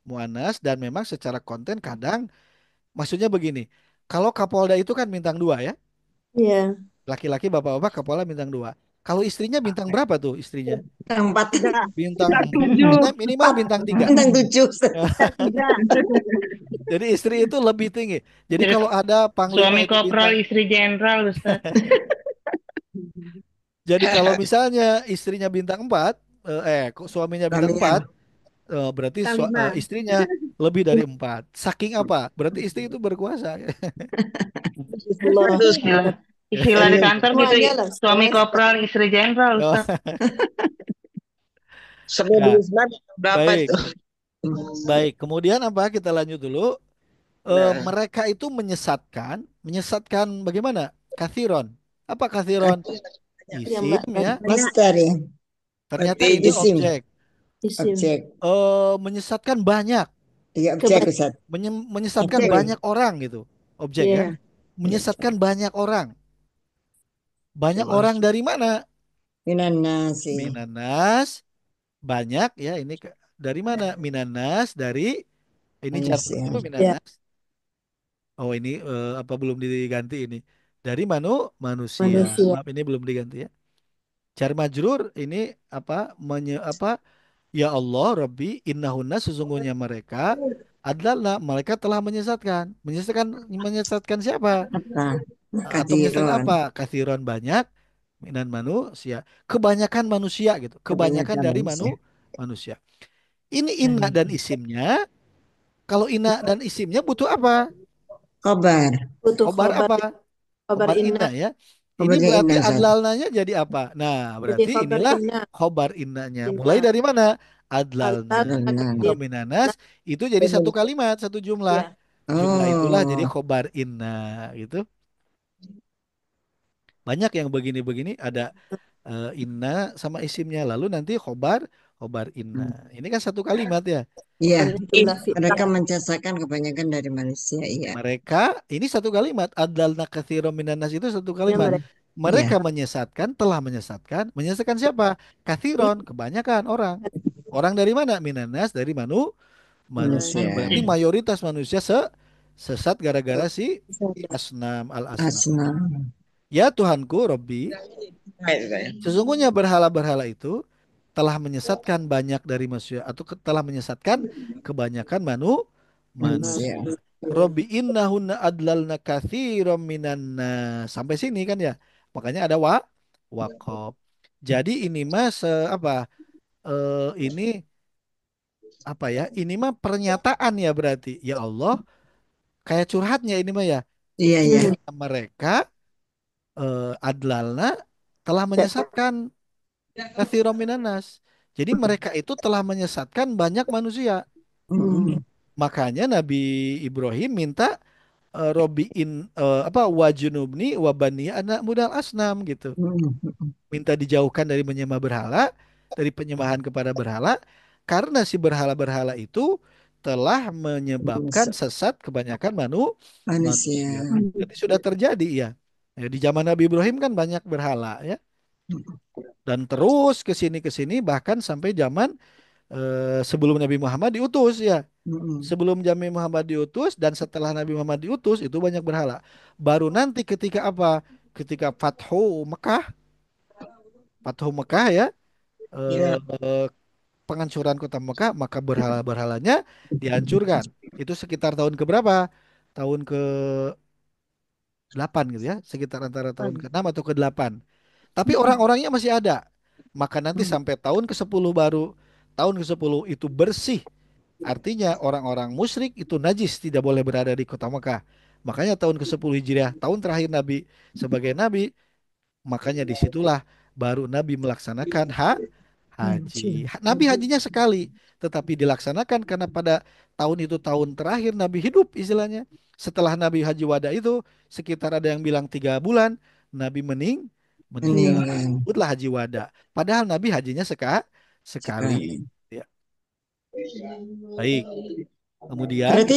muannas dan memang secara konten kadang maksudnya begini. Kalau Kapolda itu kan bintang 2 ya. ya. Laki-laki bapak-bapak Kapolda bintang 2. Kalau istrinya bintang berapa tuh istrinya? Bintang empat, Tidak, Bintang tidak 4. tujuh. Minimal bintang 3. bintang tujuh. Tidak. Jadi istri itu lebih tinggi. Jadi Jadi kalau ada panglima suami itu kopral, bintang. istri jenderal, Ustaz. Jadi kalau misalnya istrinya bintang 4, kok suaminya bintang Suaminya 4, berarti Bintang 5. istrinya lebih dari 4. Saking apa? Berarti istri itu berkuasa. Allah. Istilah, istilah di kantor gitu, Semuanya lah, suami Ustaz. kopral, istri jenderal, Oh, Ustaz. ya, 19 berapa baik. tuh? Baik. Kemudian apa? Kita lanjut dulu. Nah, Mereka itu menyesatkan bagaimana? Kathiron. Apa kathiron? Yang Isim ya. banyak master ya, Ternyata berarti ini isim, objek. isim. objek. Menyesatkan banyak. Iya, objek Ustaz. Menyesatkan Objek. banyak orang gitu. Objek ya. Ya, Iya. Menyesatkan banyak orang. Banyak cuma orang dari mana? Minan nasi. Minanas. Banyak ya. Ini dari mana? Minanas dari ini jar Manusia. majrur ya, minanas. Oh ini apa belum diganti ini? Dari manusia. manusia. Maaf ini belum diganti ya. Jar majrur ini apa? Apa? Ya Allah, Rabbi, innahunna sesungguhnya mereka adalah mereka telah menyesatkan. Menyesatkan siapa? Apa? Atau menyesatkan Kadiron. apa? Kathiron banyak minan manusia. Kebanyakan manusia gitu. Kebanyakan Kebanyakan dari manusia. manusia. Ini inna dan isimnya. Kalau inna dan isimnya butuh apa? Kobar. Butuh Khobar khabar, apa? khabar Khobar inna. inna ya. Ini Kobarnya berarti indah Ustaz. adlalnanya jadi apa? Nah, Jadi berarti khabar inilah inna. khobar innanya. Mulai Inna. dari mana? Adlalna. Allah Benar. takdir. Rominanas itu jadi satu kalimat, satu jumlah. Ya, Jumlah itulah jadi Oh, khobar inna gitu. Banyak yang begini-begini ada inna sama isimnya. Lalu nanti khobar inna. Ini kan satu kalimat ya. iya. dan jumlah fi'il. Mereka mencesakan kebanyakan dari manusia. Iya. Mereka ini satu kalimat. Adlalna katsiran minan nas itu satu Ya, kalimat. mereka Iya. Mereka menyesatkan, telah menyesatkan. Menyesatkan siapa? Katsiron, kebanyakan orang. Orang dari mana? Minanas dari manusia. Manusia. Berarti mayoritas manusia sesat gara-gara si asnam al-asnam. Asna. Ya Tuhanku, Robbi, sesungguhnya berhala-berhala itu telah menyesatkan banyak dari manusia atau telah menyesatkan kebanyakan Manusia. manusia. Robbi innahunna adlalna katsiran minan nas. Sampai sini kan ya. Makanya ada waqaf. Jadi ini mas apa ini apa ya? Ini mah pernyataan ya berarti. Ya Allah, kayak curhatnya ini mah ya. Iya, iya. Mereka adlalna telah menyesatkan katsiran minan nas. Jadi mereka itu telah menyesatkan banyak manusia. Mm-mm. Makanya Nabi Ibrahim minta Robiin apa wajunubni wabani anak mudal asnam gitu. Mm-mm. Minta dijauhkan dari menyembah berhala, dari penyembahan kepada berhala, karena si berhala-berhala itu telah menyebabkan sesat kebanyakan Manusia. manusia. Jadi sudah terjadi ya. Ya, di zaman Nabi Ibrahim kan banyak berhala ya. Dan terus ke sini bahkan sampai zaman sebelum Nabi Muhammad diutus ya. Mm-mm. Sebelum Nabi Muhammad diutus dan setelah Nabi Muhammad diutus itu banyak berhala. Baru nanti ketika apa? Ketika Fathu Mekah ya, ya, eh, penghancuran kota Mekah, maka berhala-berhalanya dihancurkan. Itu sekitar tahun ke berapa? Tahun ke 8 gitu ya, sekitar antara tahun ke 6 atau ke 8. Tapi orang-orangnya masih ada. Maka nanti sampai tahun ke-10 baru, tahun ke-10 itu bersih. Artinya orang-orang musyrik itu najis, tidak boleh berada di kota Mekah. Makanya tahun ke-10 Hijriah, tahun terakhir Nabi sebagai Nabi, Makanya disitulah baru Nabi melaksanakan haji. Haji. Nabi hajinya sekali, tetapi dilaksanakan karena pada tahun itu tahun terakhir Nabi hidup istilahnya. Setelah Nabi haji wada itu sekitar ada yang bilang 3 bulan, Nabi meninggal. Meninggal Disebutlah haji wada. Padahal Nabi hajinya sekali. sekali. Ya, baik. Kemudian Berarti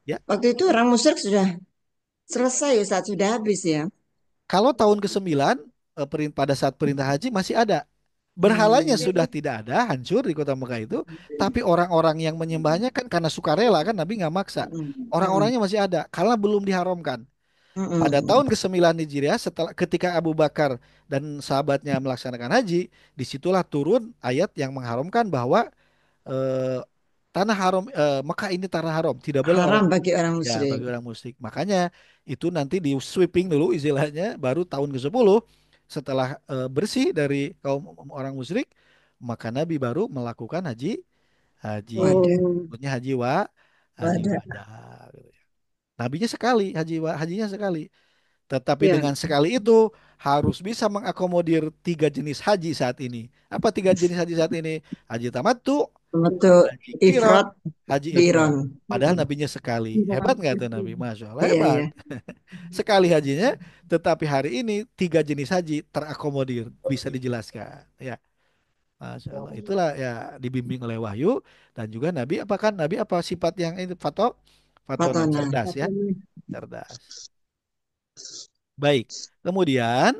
ya, waktu itu orang musyrik sudah selesai Ustaz, sudah habis ya. kalau tahun ke-9 pada saat perintah haji masih ada. Berhalanya Hmm. sudah tidak ada, hancur di kota Mekah itu. Tapi orang-orang yang menyembahnya kan karena sukarela kan Nabi nggak maksa. Mm, mm, Orang-orangnya masih ada karena belum diharamkan. mm, Pada tahun mm. ke-9 Hijriah setelah ketika Abu Bakar dan sahabatnya melaksanakan haji, disitulah turun ayat yang mengharamkan bahwa eh, tanah haram Mekah ini tanah haram, tidak boleh orang Haram bagi orang ya musyrik. bagi orang musyrik. Makanya itu nanti di sweeping dulu istilahnya baru tahun ke-10 setelah bersih dari kaum orang musyrik, maka Nabi baru melakukan haji. Wadah, Oh, Maksudnya haji wadah. wada gitu ya. Nabinya sekali, hajinya sekali. Tetapi Ya, dengan sekali itu harus bisa mengakomodir 3 jenis haji saat ini. Apa 3 jenis haji saat ini? Haji tamattu, untuk haji kiron, ifrat haji ifrod. biron. Padahal nabinya sekali. Hebat nggak tuh Nabi? Masya Allah, Iya, hebat. iya. Sekali hajinya, tetapi hari ini 3 jenis haji terakomodir. Bisa dijelaskan. Ya, Masya Allah. Itulah ya dibimbing oleh wahyu. Dan juga Nabi, apa kan? Nabi apa sifat yang itu? Fatona, Fatona. cerdas ya. Cerdas. Baik. Kemudian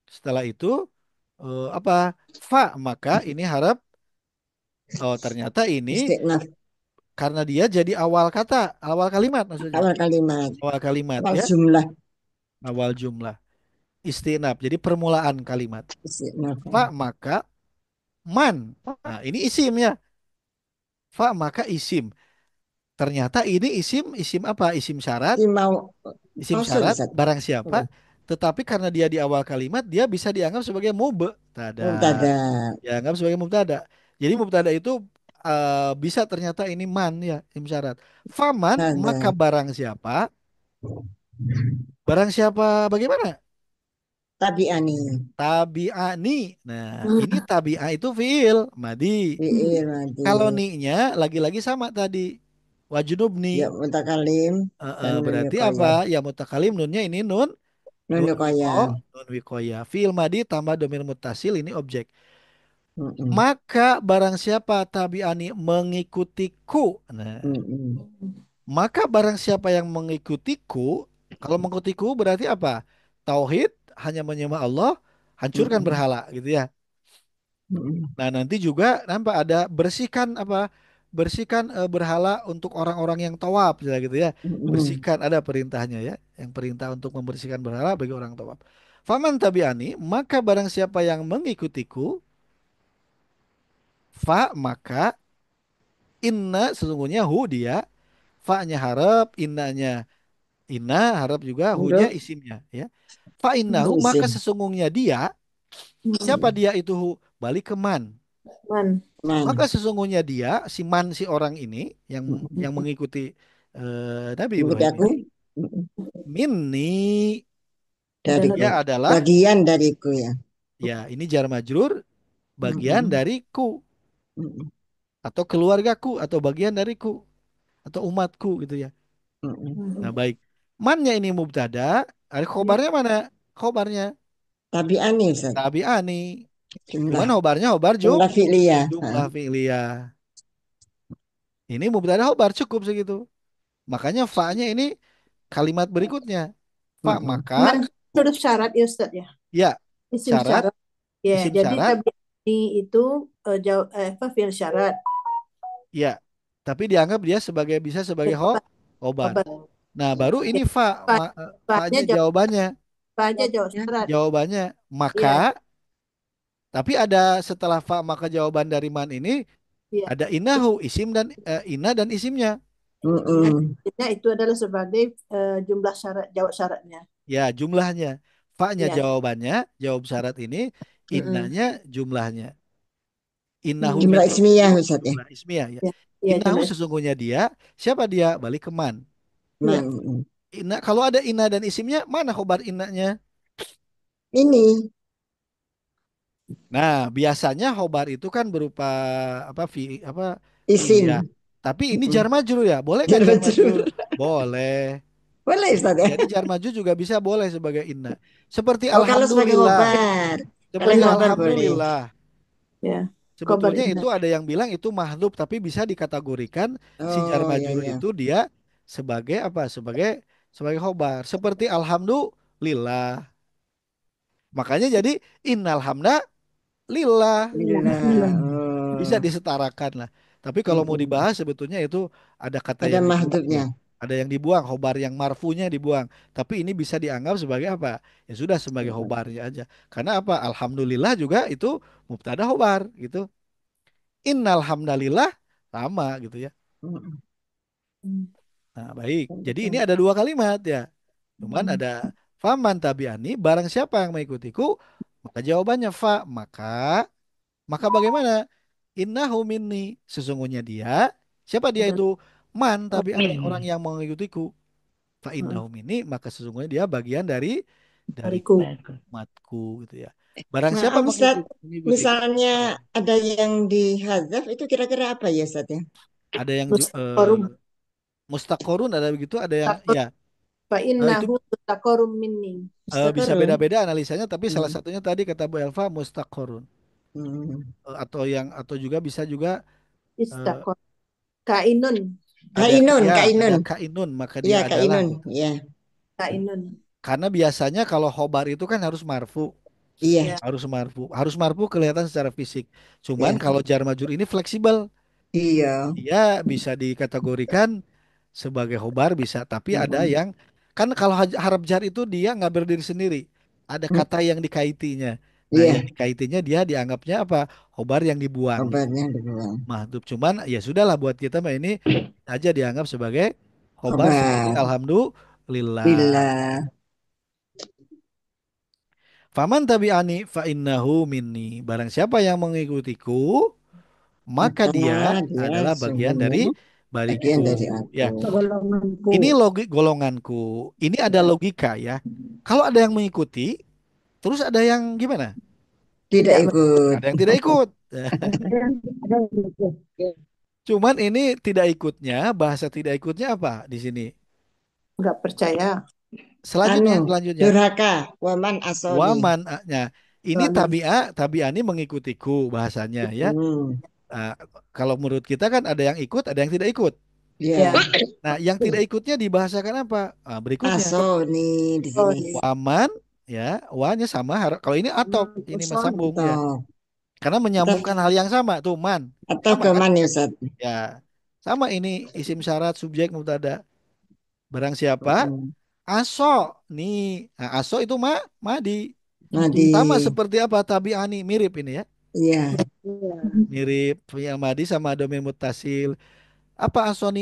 setelah itu apa? Maka ini harap ternyata ini Istiqnaf. karena dia jadi awal kata, awal kalimat maksudnya. Awal kalimat. Awal kalimat Awal ya, jumlah. awal jumlah. Istinaf. Jadi permulaan kalimat. Istiqnaf. Maka man. Nah, ini isim ya. Maka isim. Ternyata ini isim apa? Isim syarat, Ini mau isim mausul syarat Ustaz. barang siapa. Hmm. Tetapi karena dia di awal kalimat, dia bisa dianggap sebagai mubtada. Mubtada. Dianggap sebagai mubtada. Jadi mubtada itu bisa ternyata ini man ya, isim syarat. Faman maka Ada. barang siapa bagaimana? Tabi'ani. Tabi'ani. Nah, ini tabi'ah itu fiil madi. Fi'il madi. Kalau ni-nya lagi-lagi sama tadi. Wajunubni. Ya mutakalim dan nun Berarti apa? yukoyah. Ya mutakalim nunnya ini Nun nun yukoyah. nun wikoya. Fiil madi tambah domir mutasil ini objek. Mm-mm. Maka barang siapa tabi'ani mengikutiku. Nah, Mm-mm. maka barang siapa yang mengikutiku, kalau mengikutiku berarti apa? Tauhid, hanya menyembah Allah, hancurkan Mm-mm. berhala gitu ya. Mm-mm. Nah, nanti juga nampak ada bersihkan apa? Bersihkan berhala untuk orang-orang yang tawaf gitu ya. Mm-mm. Bersihkan ada perintahnya ya, yang perintah untuk membersihkan berhala bagi orang tawaf. Faman tabi'ani, maka barang siapa yang mengikutiku, maka inna sesungguhnya dia, fa-nya harap, innanya inna harap juga hunya Untuk isimnya ya. Fa untuk innahu maka isim. sesungguhnya dia, siapa dia itu balik ke man. man. Maka Man. sesungguhnya dia si man si orang ini yang Mm-mm. mengikuti Nabi Mengikuti Ibrahim aku. ini Mm-mm. minni Dariku. dia adalah Bagian dariku ya. ya ini jar majrur bagian Mm-mm. dariku Mm-mm. atau keluargaku atau bagian dariku atau umatku gitu ya. Mm-mm. Nah, baik. Mannya ini mubtada, ada khobarnya mana? Khobarnya Tabi'ani Ustaz. tabi'ani. Jumlah. Cuman khobarnya khobar Jumlah fi'liyah. jumlah fi'liyah. Ini mubtada khobar cukup segitu. Makanya fa-nya ini kalimat berikutnya. Mm-mm. Maka Man huruf syarat ya Ustaz ya. ya Isim syarat, syarat. Ya, isim jadi syarat tabi'ani itu apa fi'il syarat. ya. Tapi dianggap dia bisa sebagai Jawaban. khobar. Jawaban. Nah, baru ini Ya, fa-nya fa-nya jawab jawabannya. fa-nya jawab syarat. Jawabannya maka, Iya, tapi ada setelah maka jawaban dari man ini iya. ada inahu isim dan ina dan isimnya. Mm-mm. Artinya itu adalah sebagai jumlah syarat jawab syaratnya. Ya, jumlahnya. Fa-nya Iya. jawabannya, jawab syarat ini, Mm-mm. innanya jumlahnya. Innahunya Jumlah itu ismiyah Ustaz ya. jumlah ismiyah ya. Iya, iya Innahu jumlah. sesungguhnya dia, siapa dia? Balik ke man. Iya. Man. Mm-mm. Inna, kalau ada inna dan isimnya, mana khobar innanya? Ini Nah, biasanya khobar itu kan berupa apa apa fiil ya. isim. Tapi ini jar Mm-mm. majrur ya. Boleh nggak Jar jar majrur. majrur? Boleh. Boleh Ustaz ya? Jadi jar majrur juga bisa boleh sebagai inna. Seperti Oh, kalau sebagai alhamdulillah. khobar. Kalau Seperti khobar boleh. alhamdulillah. Ya, khobar Sebetulnya indah. itu ada yang bilang itu mahdhuf tapi bisa dikategorikan si jar Oh, ya majrur ya. itu dia sebagai apa? Sebagai khobar. Seperti alhamdulillah. Makanya jadi innal hamda lillah. Lillah. Alhamdulillah. Bisa Oh. disetarakan lah. Tapi kalau mau Mm-mm. dibahas sebetulnya itu ada kata Ada yang dibuang mahdhufnya. ya. Ada yang dibuang, khobar yang marfunya dibuang. Tapi ini bisa dianggap sebagai apa? Ya sudah sebagai khobarnya aja. Karena apa? Alhamdulillah juga itu mubtada khobar gitu. Innal hamdalillah sama gitu ya. Mm-mm. Nah, baik. Jadi ini ada dua kalimat ya. Cuman ada faman tabi'ani, barang siapa yang mengikutiku, maka jawabannya fa, maka bagaimana? Innahu minni, sesungguhnya dia, siapa dia Adalah itu? Man tabi'ani, orang Min. yang mengikutiku. Fa uh, innahu minni, maka sesungguhnya dia bagian dari dariku. Bagus. umatku gitu ya. Barang siapa Maaf Ustaz, mengikutiku, misalnya ada yang dihadzaf itu kira-kira apa ya Ustaz ya? ada yang Mustaqorum. mustaqorun ada begitu, ada yang Takor. ya Fa itu innahu mustaqorum minni. bisa Mustaqarrun. beda-beda analisanya, tapi salah Hmm. satunya tadi kata Bu Elva mustaqorun. Hmm. Atau juga bisa juga eh, Istaqor. Kainun. ada Kainun, ada kainun. kainun maka Iya, dia adalah kainun. gitu. Iya. Kainun. Karena biasanya kalau khobar itu kan harus marfu, Iya, Ya. harus marfu kelihatan secara fisik. Cuman iya. kalau jar majrur ini fleksibel, Iya. dia bisa dikategorikan sebagai khobar bisa, tapi ada Mm-mm. yang kan kalau harap jar itu dia nggak berdiri sendiri, ada Mm. kata yang dikaitinya. Nah, yang Iya, dikaitinya dia dianggapnya apa? Khobar yang dibuang gitu. obatnya dibuang. Mahdhuf. Cuman ya sudahlah buat kita mah ini aja dianggap sebagai khobar seperti Obat. alhamdulillah. Bila Faman tabi'ani fa innahu minni. Barang siapa yang mengikutiku, maka maka dia dia adalah bagian sungguhnya dari bagian bariku. dari aku. Ya, Golonganku. ini logik golonganku. Ini ada logika ya. Kalau ada yang mengikuti, terus ada yang gimana? Tidak Tidak ikut. Ada yang tidak ikut. Ada gitu. Cuman ini tidak ikutnya, bahasa tidak ikutnya apa di sini? nggak percaya. Anu, Selanjutnya. durhaka, waman asoni. Waman-nya. Ini Waman. tabi'ah ini mengikutiku bahasanya ya. Hmm. Nah, kalau menurut kita kan ada yang ikut, ada yang tidak ikut. Ya. Ya, Nah, yang tidak ikutnya dibahasakan apa? Berikutnya. asoni di Oh, sini. Waman, ya, wa-nya sama. Kalau ini atop, ini mas Person. sambung ya. Atau Karena atau, menyambungkan hal yang sama, tuh man. atau Sama ke kan? mana ya, Ustaz? Ya, sama ini isim syarat subjek mubtada. Barang siapa? Hmm. Aso, nih. Nah, aso itu madi. Nadi, Sama seperti apa? Tabi'ani, mirip ini ya. iya. Iya. Mirip fi'il madi sama domir muttasil. Apa asoni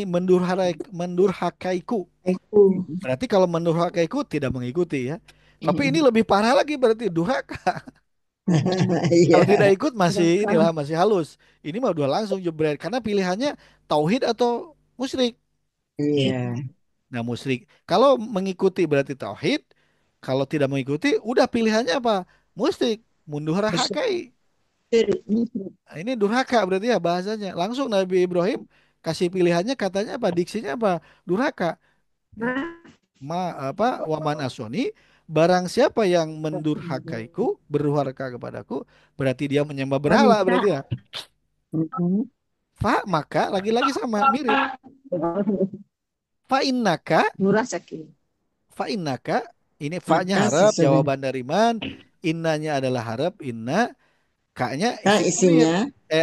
mendurhakaiku? aku. Berarti kalau mendurhakaiku tidak mengikuti ya. Tapi ini lebih parah lagi berarti durhaka. Kalau tidak Iya, ikut masih inilah masih halus. Ini mah udah langsung jebret karena pilihannya tauhid atau musyrik. iya. Nah, musyrik. Kalau mengikuti berarti tauhid. Kalau tidak mengikuti udah pilihannya apa? Musyrik. Mundur hakai. Syirik. Nah, ini durhaka berarti ya bahasanya. Langsung Nabi Ibrahim kasih pilihannya katanya apa? Diksinya apa? Durhaka. Ya. Apa waman asoni barang siapa yang mendurhakaiku berduhaka kepadaku berarti dia menyembah berhala Wanita. berarti ya Mm-mm. maka lagi-lagi sama mirip fa innaka Murasaki. fa innaka ini fa-nya Maka harap sesudah jawaban dari man innanya adalah harap inna ka-nya kak isim domir isinya,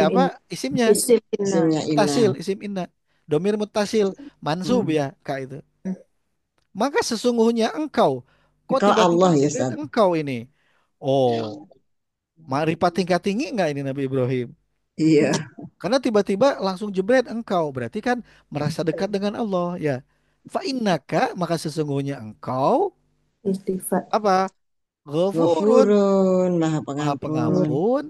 apa Isim isimnya isim inna. isimnya ina. mutasil isim inna domir mutasil mansub Hmm. ya kak itu maka sesungguhnya engkau kok Engkau tiba-tiba Allah ya, nyebut Ustaz. engkau ini oh Ma'rifat tingkat tinggi nggak ini Nabi Ibrahim? Iya. Karena tiba-tiba langsung jebret engkau. Berarti kan merasa dekat dengan Allah ya. Fa innaka maka sesungguhnya engkau Istighfar. apa? Ghafurun, Ghafurun, maha maha pengampun. pengampun,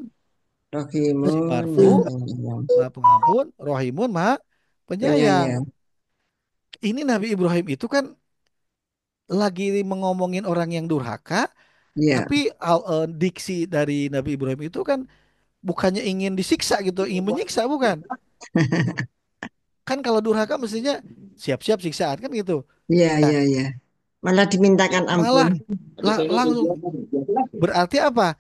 isim Rahimun, marfu, maha penyayang. maha pengampun, rohimun, maha penyayang. Penyayang. Ini Nabi Ibrahim itu kan lagi ngomongin orang yang durhaka, Iya, Tapi diksi dari Nabi Ibrahim itu kan bukannya ingin disiksa gitu, ingin menyiksa bukan? Kan kalau durhaka mestinya siap-siap siksaan kan gitu. iya, Ya, iya, iya. Malah dimintakan ampun malah langsung berarti apa?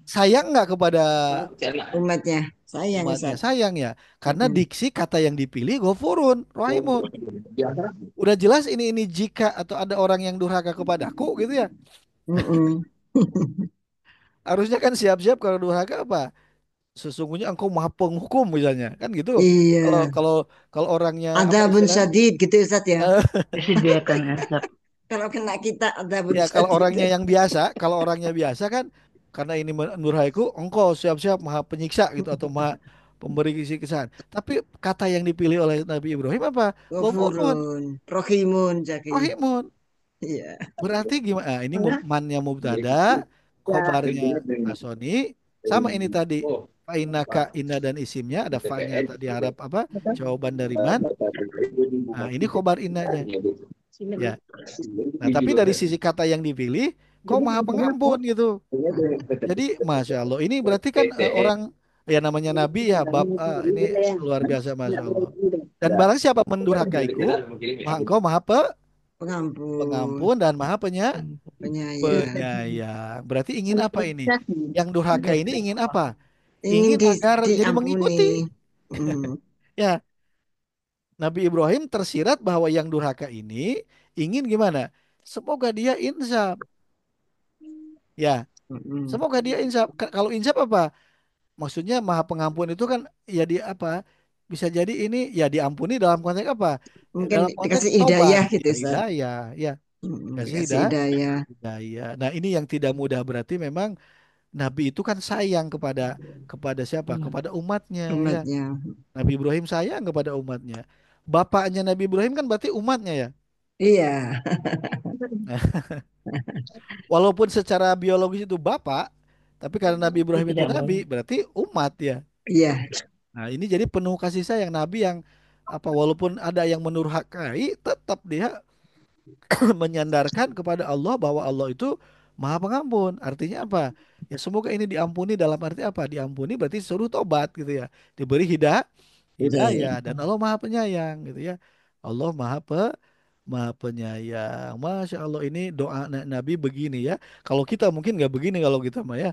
Sayang nggak kepada umatnya. Sayang, umatnya? Ustaz. Sayang ya. Karena Mm-mm. diksi kata yang dipilih Ghafurun, Rahimun. Udah jelas ini jika atau ada orang yang durhaka kepadaku gitu ya. Mm-mm. Harusnya kan siap-siap kalau durhaka apa? Sesungguhnya engkau maha penghukum misalnya. Kan gitu. Kalau Iya. kalau kalau orangnya apa Adzabun istilahnya? syadid gitu Ustaz ya. Eh, Disediakan azab. Kalau kena kita adzabun ya kalau syadid. orangnya yang biasa, kalau orangnya biasa kan karena ini durhaiku, engkau siap-siap maha penyiksa gitu atau maha pemberi siksaan. Tapi kata yang dipilih oleh Nabi Ibrahim apa? Ghafurun, Ghafurun, Rohimun, Jaki. Rahimun. Iya. Berarti gimana? Ini mannya mubtada, khobarnya Asoni, sama ini tadi. Fa'inaka, inna dan isimnya, ada fa'nya tadi harap apa? Jawaban dari man. Nah, ini khobar innanya. Ya. Nah, tapi dari sisi kata yang dipilih, kok maha pengampun gitu. Jadi, Masya Allah. Ini berarti kan orang, ya namanya Nabi ya, ini luar biasa Masya Allah. Dan barang siapa mendurhakaiku, maka engkau maha Pengampun, pengampun dan maha penyayang. penyayang. Berarti ingin apa ini? Yang durhaka ini ingin apa? Ingin Ingin agar jadi diampuni. mengikuti. Mm. Ya, Nabi Ibrahim tersirat bahwa yang durhaka ini ingin gimana? Semoga dia insaf. Ya, Mm-mm. semoga dia insaf. Kalau insaf apa? Maksudnya maha pengampun itu kan ya di apa? Bisa jadi ini ya diampuni dalam konteks apa? Ya, Mungkin dalam konteks dikasih tobat, hidayah gitu ya Ustaz. hidayah, ya Mm-mm. kasih Dikasih hidayah hidayah. Nah, ini yang tidak mudah berarti memang Nabi itu kan sayang kepada kepada siapa? Kepada umatnya ya. umatnya. Nabi Ibrahim sayang kepada umatnya. Bapaknya Nabi Ibrahim kan berarti umatnya ya. Iya, Walaupun secara biologis itu bapak, tapi karena Nabi Itu Ibrahim itu tidak nabi, boleh. berarti umat ya. iya. Nah, ini jadi penuh kasih sayang Nabi yang apa walaupun ada yang menurhakai, tetap dia menyandarkan kepada Allah bahwa Allah itu Maha Pengampun. Artinya apa? Ya semoga ini diampuni dalam arti apa? Diampuni berarti suruh tobat gitu ya. Diberi Hidayah. hidayah dan Allah Maha Penyayang gitu ya. Allah Maha Penyayang. Masya Allah ini doa Nabi begini ya. Kalau kita mungkin nggak begini kalau kita mah ya.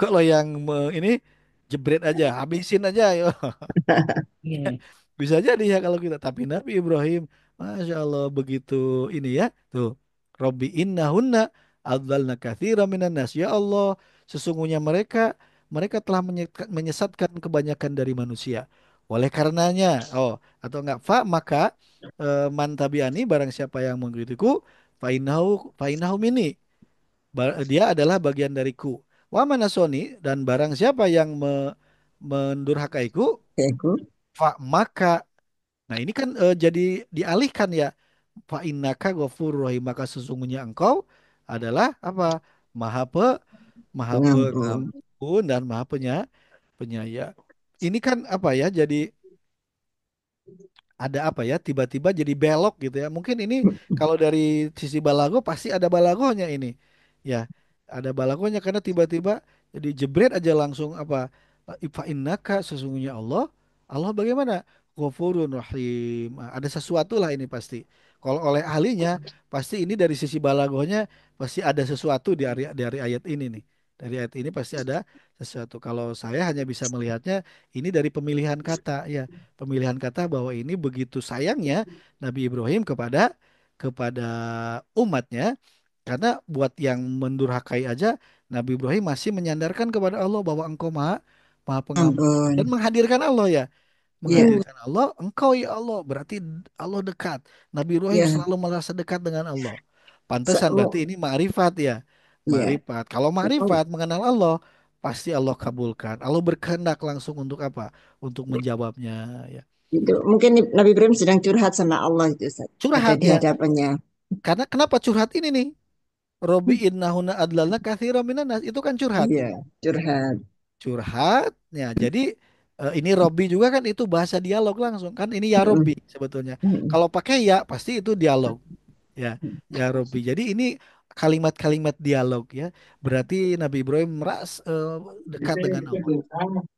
Kalau yang ini jebret aja, habisin aja yo. Iya. Bisa jadi ya kalau kita. Tapi Nabi Ibrahim, Masya Allah begitu ini ya. Tuh. Robbi innahunna adzalna katsira minan nas. Ya Allah, sesungguhnya mereka telah menyesatkan kebanyakan dari manusia. Oleh karenanya, atau enggak maka man tabi'ani barang siapa yang mengikutiku fa innahu minni. Dia adalah bagian dariku. Wa manasoni dan barang siapa yang mendurhakaiku, Aku maka nah ini kan jadi dialihkan ya. Fa innaka ghafurur rahim maka sesungguhnya engkau adalah apa? Maha pe, Maha pengampun. pengampun dan Maha penyayang. Ini kan apa ya? Jadi ada apa ya? Tiba-tiba jadi belok gitu ya. Mungkin ini kalau dari sisi balago pasti ada balagonya ini. Ya, ada balagonya karena tiba-tiba jadi jebret aja langsung apa? Fa innaka sesungguhnya Allah bagaimana? Ghafurun Rahim. Ada sesuatu lah ini pasti. Kalau oleh ahlinya pasti ini dari sisi balagohnya pasti ada sesuatu dari ayat ini nih. Dari ayat ini pasti ada sesuatu. Kalau saya hanya bisa melihatnya ini dari pemilihan kata ya, pemilihan kata bahwa ini begitu sayangnya Nabi Ibrahim kepada umatnya karena buat yang mendurhakai aja Nabi Ibrahim masih menyandarkan kepada Allah bahwa engkau maha pengampun Ampun. dan menghadirkan Allah ya, Iya, menghadirkan Allah engkau ya Allah berarti Allah dekat. Nabi Ibrahim iya. selalu merasa dekat dengan Allah. Pantesan berarti So, ini ma'rifat ya, iya. ma'rifat. Kalau ma'rifat mengenal Allah pasti Allah kabulkan. Allah berkehendak langsung untuk apa? Untuk menjawabnya ya. Itu mungkin Nabi Ibrahim sedang curhat sama Allah itu Ustaz. Ada Curhat di ya. hadapannya. Karena kenapa curhat ini nih? Robi innahuna adlalna katsira minan nas. Itu kan curhat. Iya, curhat. Curhat. Ya, jadi ini Robi juga kan itu bahasa dialog langsung. Kan ini ya Robi Mm-mm. sebetulnya. Mm-mm. Kalau pakai ya pasti itu dialog. Ya, ya Robi. Jadi ini kalimat-kalimat dialog ya. Berarti Nabi Ibrahim dekat dengan Allah.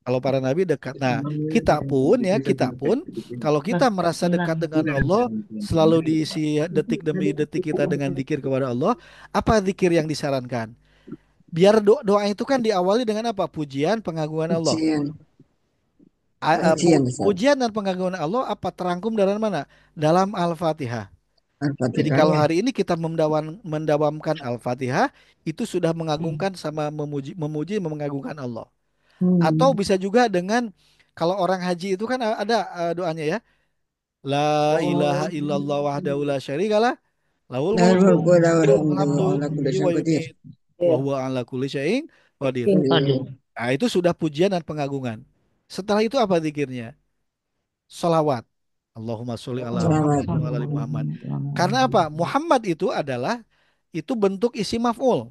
Kalau para nabi dekat. Nah, kita pun kalau kita merasa dekat dengan Allah, selalu diisi detik demi detik kita dengan zikir kepada Allah, apa zikir yang disarankan? Biar doa itu kan diawali dengan apa? Pujian, pengagungan Allah. Ujian, ujian besar. Pujian dan pengagungan Allah apa terangkum dalam mana? Dalam Al-Fatihah. Jadi Al-Fatihah kalau ya. hari ini kita mendawamkan Al-Fatihah, itu sudah Hmm. mengagungkan sama memuji, mengagungkan Allah. Atau Hmm. bisa juga dengan kalau orang haji itu kan ada doanya ya. La ilaha illallah wahdahu la syarikalah lahul Lahul mulku mulku wa lahul lahul hamdu wa hamdu ala kulli yuhyi wa syai'in qadir. yumiit wa Ya. huwa ala kulli syai'in qadir. Aduh. Nah, itu sudah pujian dan pengagungan. Setelah itu apa zikirnya? Salawat. Allahumma sholli ala Selamat. Muhammad wa ala ali Muhammad. Karena apa? Muhammad itu bentuk isi maf'ul.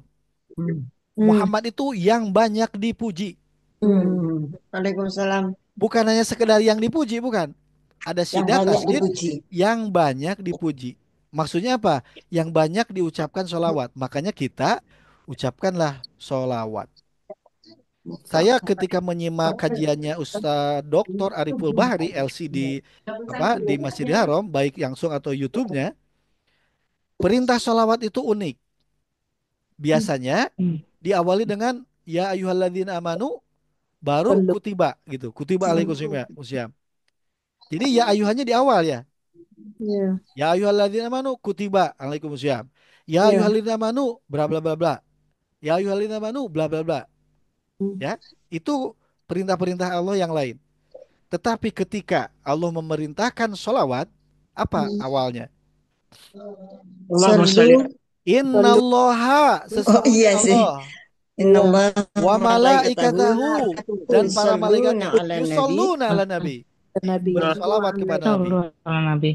Hmm. Hmm. Muhammad itu yang banyak dipuji. Hmm. Waalaikumsalam. Bukan hanya sekedar yang dipuji, bukan. Ada Yang syidat banyak tasdid dipuji. yang banyak dipuji. Maksudnya apa? Yang banyak diucapkan sholawat. Makanya kita ucapkanlah sholawat. Saya ketika menyimak kajiannya Ustadz Dr. Ariful Bahri LC di Masjidil Haram, baik langsung atau YouTube-nya, perintah sholawat itu unik. Biasanya Hmm. diawali dengan ya ayyuhalladzina amanu baru Sallu. kutiba gitu. Kutiba alaikumusiyam. Jadi ya ayuhannya di awal ya. Ya. Ya ayyuhalladzina amanu kutiba alaikumusiyam. Ya Ya. ayyuhalladzina amanu bla bla bla bla. Ya ayyuhalladzina amanu bla bla bla. Hmm. Ya, itu perintah-perintah Allah yang lain. Tetapi ketika Allah memerintahkan sholawat, apa Hmm. awalnya? Allahumma sholli Sallu. Sallu. Innallaha Oh sesungguhnya iya sih. Allah Iya. Innallah wa malaikatahu malaikatahu dan para yusholluna malaikatnya ala nabi. yusholluna ala nabi Nabi. bersolawat kepada nabi. Sallallahu ala Nabi.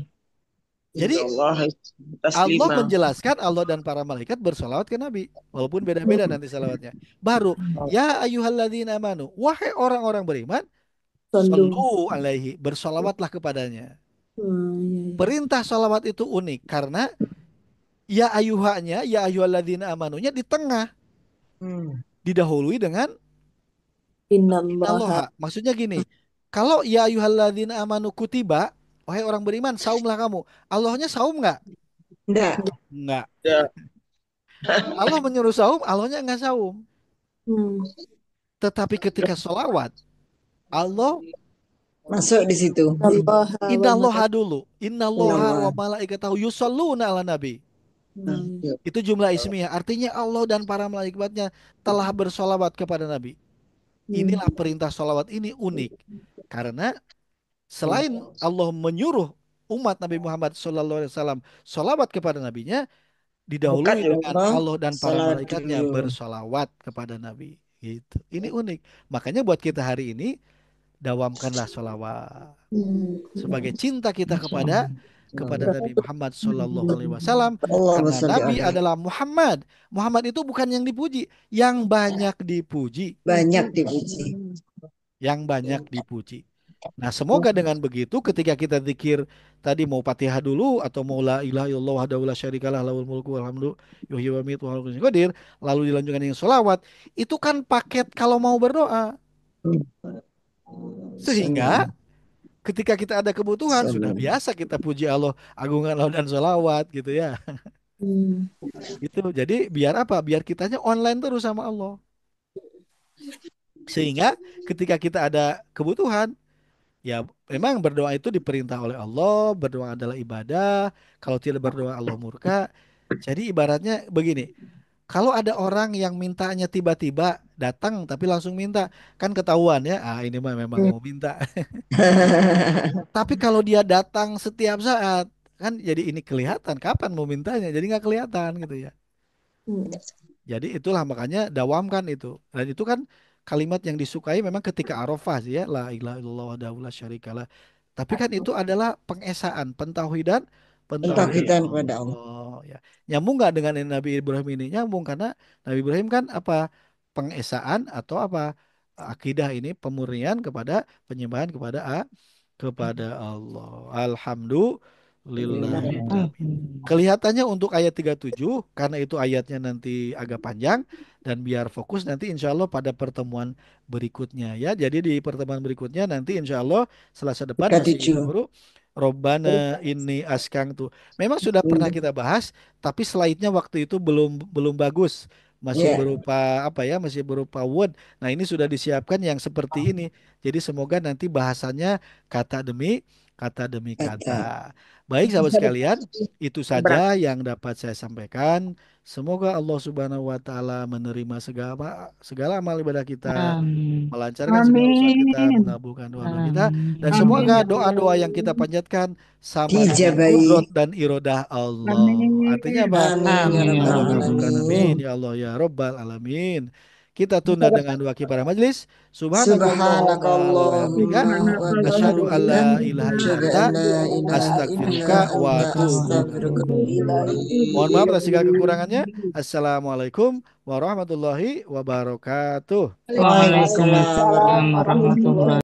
Jadi Allah Allah taslima. menjelaskan Allah dan para malaikat bersolawat ke Nabi. Walaupun beda-beda nanti salawatnya. Baru, ya ayyuhalladzina amanu. Wahai orang-orang beriman, Sallu. sallu alaihi. Bersolawatlah kepadanya. Hmm, ya, ya. Perintah solawat itu unik karena ya ayuhanya, ya ayyuhalladzina amanunya di tengah. Hmm. Didahului dengan Innallaha. innallaha. Maksudnya gini, kalau ya ayyuhalladzina amanu kutiba, wahai orang beriman, saumlah kamu. Allahnya saum nggak? Enggak, Nggak. Ya. Allah menyuruh saum, Allahnya nggak saum. Hmm. Tetapi ketika solawat, Allah masuk di situ. Innallaha wa innallaha dulu. Innallaha wa Innallah. malaikatahu yusholluna ala nabi. malaikatnya. Itu jumlah ismiyah. Artinya Allah dan para malaikatnya telah bersolawat kepada Nabi. Hmm. Inilah perintah solawat ini unik. Karena selain Allah menyuruh umat Nabi Muhammad SAW solawat kepada nabinya, Bukan didahului ya dengan Allah, Allah dan para salat malaikatnya dulu. bersolawat kepada Nabi. Gitu. Ini unik. Makanya buat kita hari ini dawamkanlah solawat Hmm. sebagai cinta kita Masya Allah. kepada Nabi Muhammad Sallallahu Alaihi Wasallam Allahumma karena sholli Nabi alaihi. adalah Muhammad. Muhammad itu bukan yang dipuji, yang banyak dipuji, Banyak dipuji. yang banyak dipuji. Nah, semoga dengan begitu ketika kita zikir tadi mau Fatihah dulu atau mau la ilaha illallah wahdahu la syarikalah lahul mulku wal hamdu yuhyi wa yumiitu wa huwa ala kulli syai'in qadir, lalu dilanjutkan dengan sholawat, itu kan paket kalau mau berdoa. Sehingga ketika kita ada kebutuhan sudah biasa kita puji Allah, agungan Allah dan sholawat gitu ya. Hmm. Gitu. Jadi biar apa? Biar kitanya online terus sama Allah. Sehingga ketika kita ada kebutuhan, ya memang berdoa itu diperintah oleh Allah, berdoa adalah ibadah. Kalau tidak berdoa Allah murka. Jadi ibaratnya begini, kalau ada orang yang mintanya tiba-tiba datang tapi langsung minta, kan ketahuan ya, ah ini mah memang mau minta. Tapi kalau dia datang setiap saat, kan jadi ini kelihatan kapan mau mintanya, jadi nggak kelihatan gitu ya. Hmm. Jadi itulah makanya dawamkan itu. Dan itu kan kalimat yang disukai memang ketika Arafah sih ya, la ilaha illallah wahdahu la syarikalah. Tapi kan itu adalah pengesaan, pentauhidan Pentahidan kepada Allah. Allah ya. Nyambung nggak dengan yang Nabi Ibrahim ini? Nyambung karena Nabi Ibrahim kan apa? Pengesaan atau apa? Akidah ini pemurnian kepada penyembahan kepada Allah. Alhamdulillah Lillahi Lillahi. alamin. Kelihatannya untuk ayat 37 karena itu ayatnya nanti agak panjang dan biar fokus nanti insya Allah pada pertemuan berikutnya ya. Jadi di pertemuan berikutnya nanti insya Allah Selasa depan masih 37. guru Robbana ini askang tuh. Memang sudah pernah kita bahas tapi slide-nya waktu itu belum belum bagus. Masih Ya, berupa apa ya? Masih berupa Word. Nah, ini sudah disiapkan yang seperti ini. Jadi semoga nanti bahasannya kata demi kata. kata. Baik sahabat sekalian, itu saja yang dapat saya sampaikan. Semoga Allah Subhanahu wa taala menerima segala segala amal ibadah kita, Amin. melancarkan segala usaha kita, Amin. mengabulkan doa-doa kita, dan Amin. Amin semoga ya Allah. doa-doa yang kita panjatkan sama dengan Dijabai. kudrot dan irodah Allah. Artinya Amin. apa? Amin ya Amin ya Allah rabbal Rabbal ngabulkan, Alamin. amin alamin. ya Allah ya Rabbal alamin. Kita tunda dengan dua kibar majelis. Subhanakallahumma wa bihamdika, Subhanakallahumma wa asyhadu Subhanakallahumma bihamdika. alla wa ilaha illa Asyhadu anta, an bihamdika. la ilaha illa astagfiruka wa anta atubu ilaik. astaghfiruka wa ilaik. Mohon maaf atas segala kekurangannya. Assalamualaikum warahmatullahi wabarakatuh. Waalaikumsalam Waalaikumsalam Waalaikumsalam warahmatullahi warahmatullahi warahmatullahi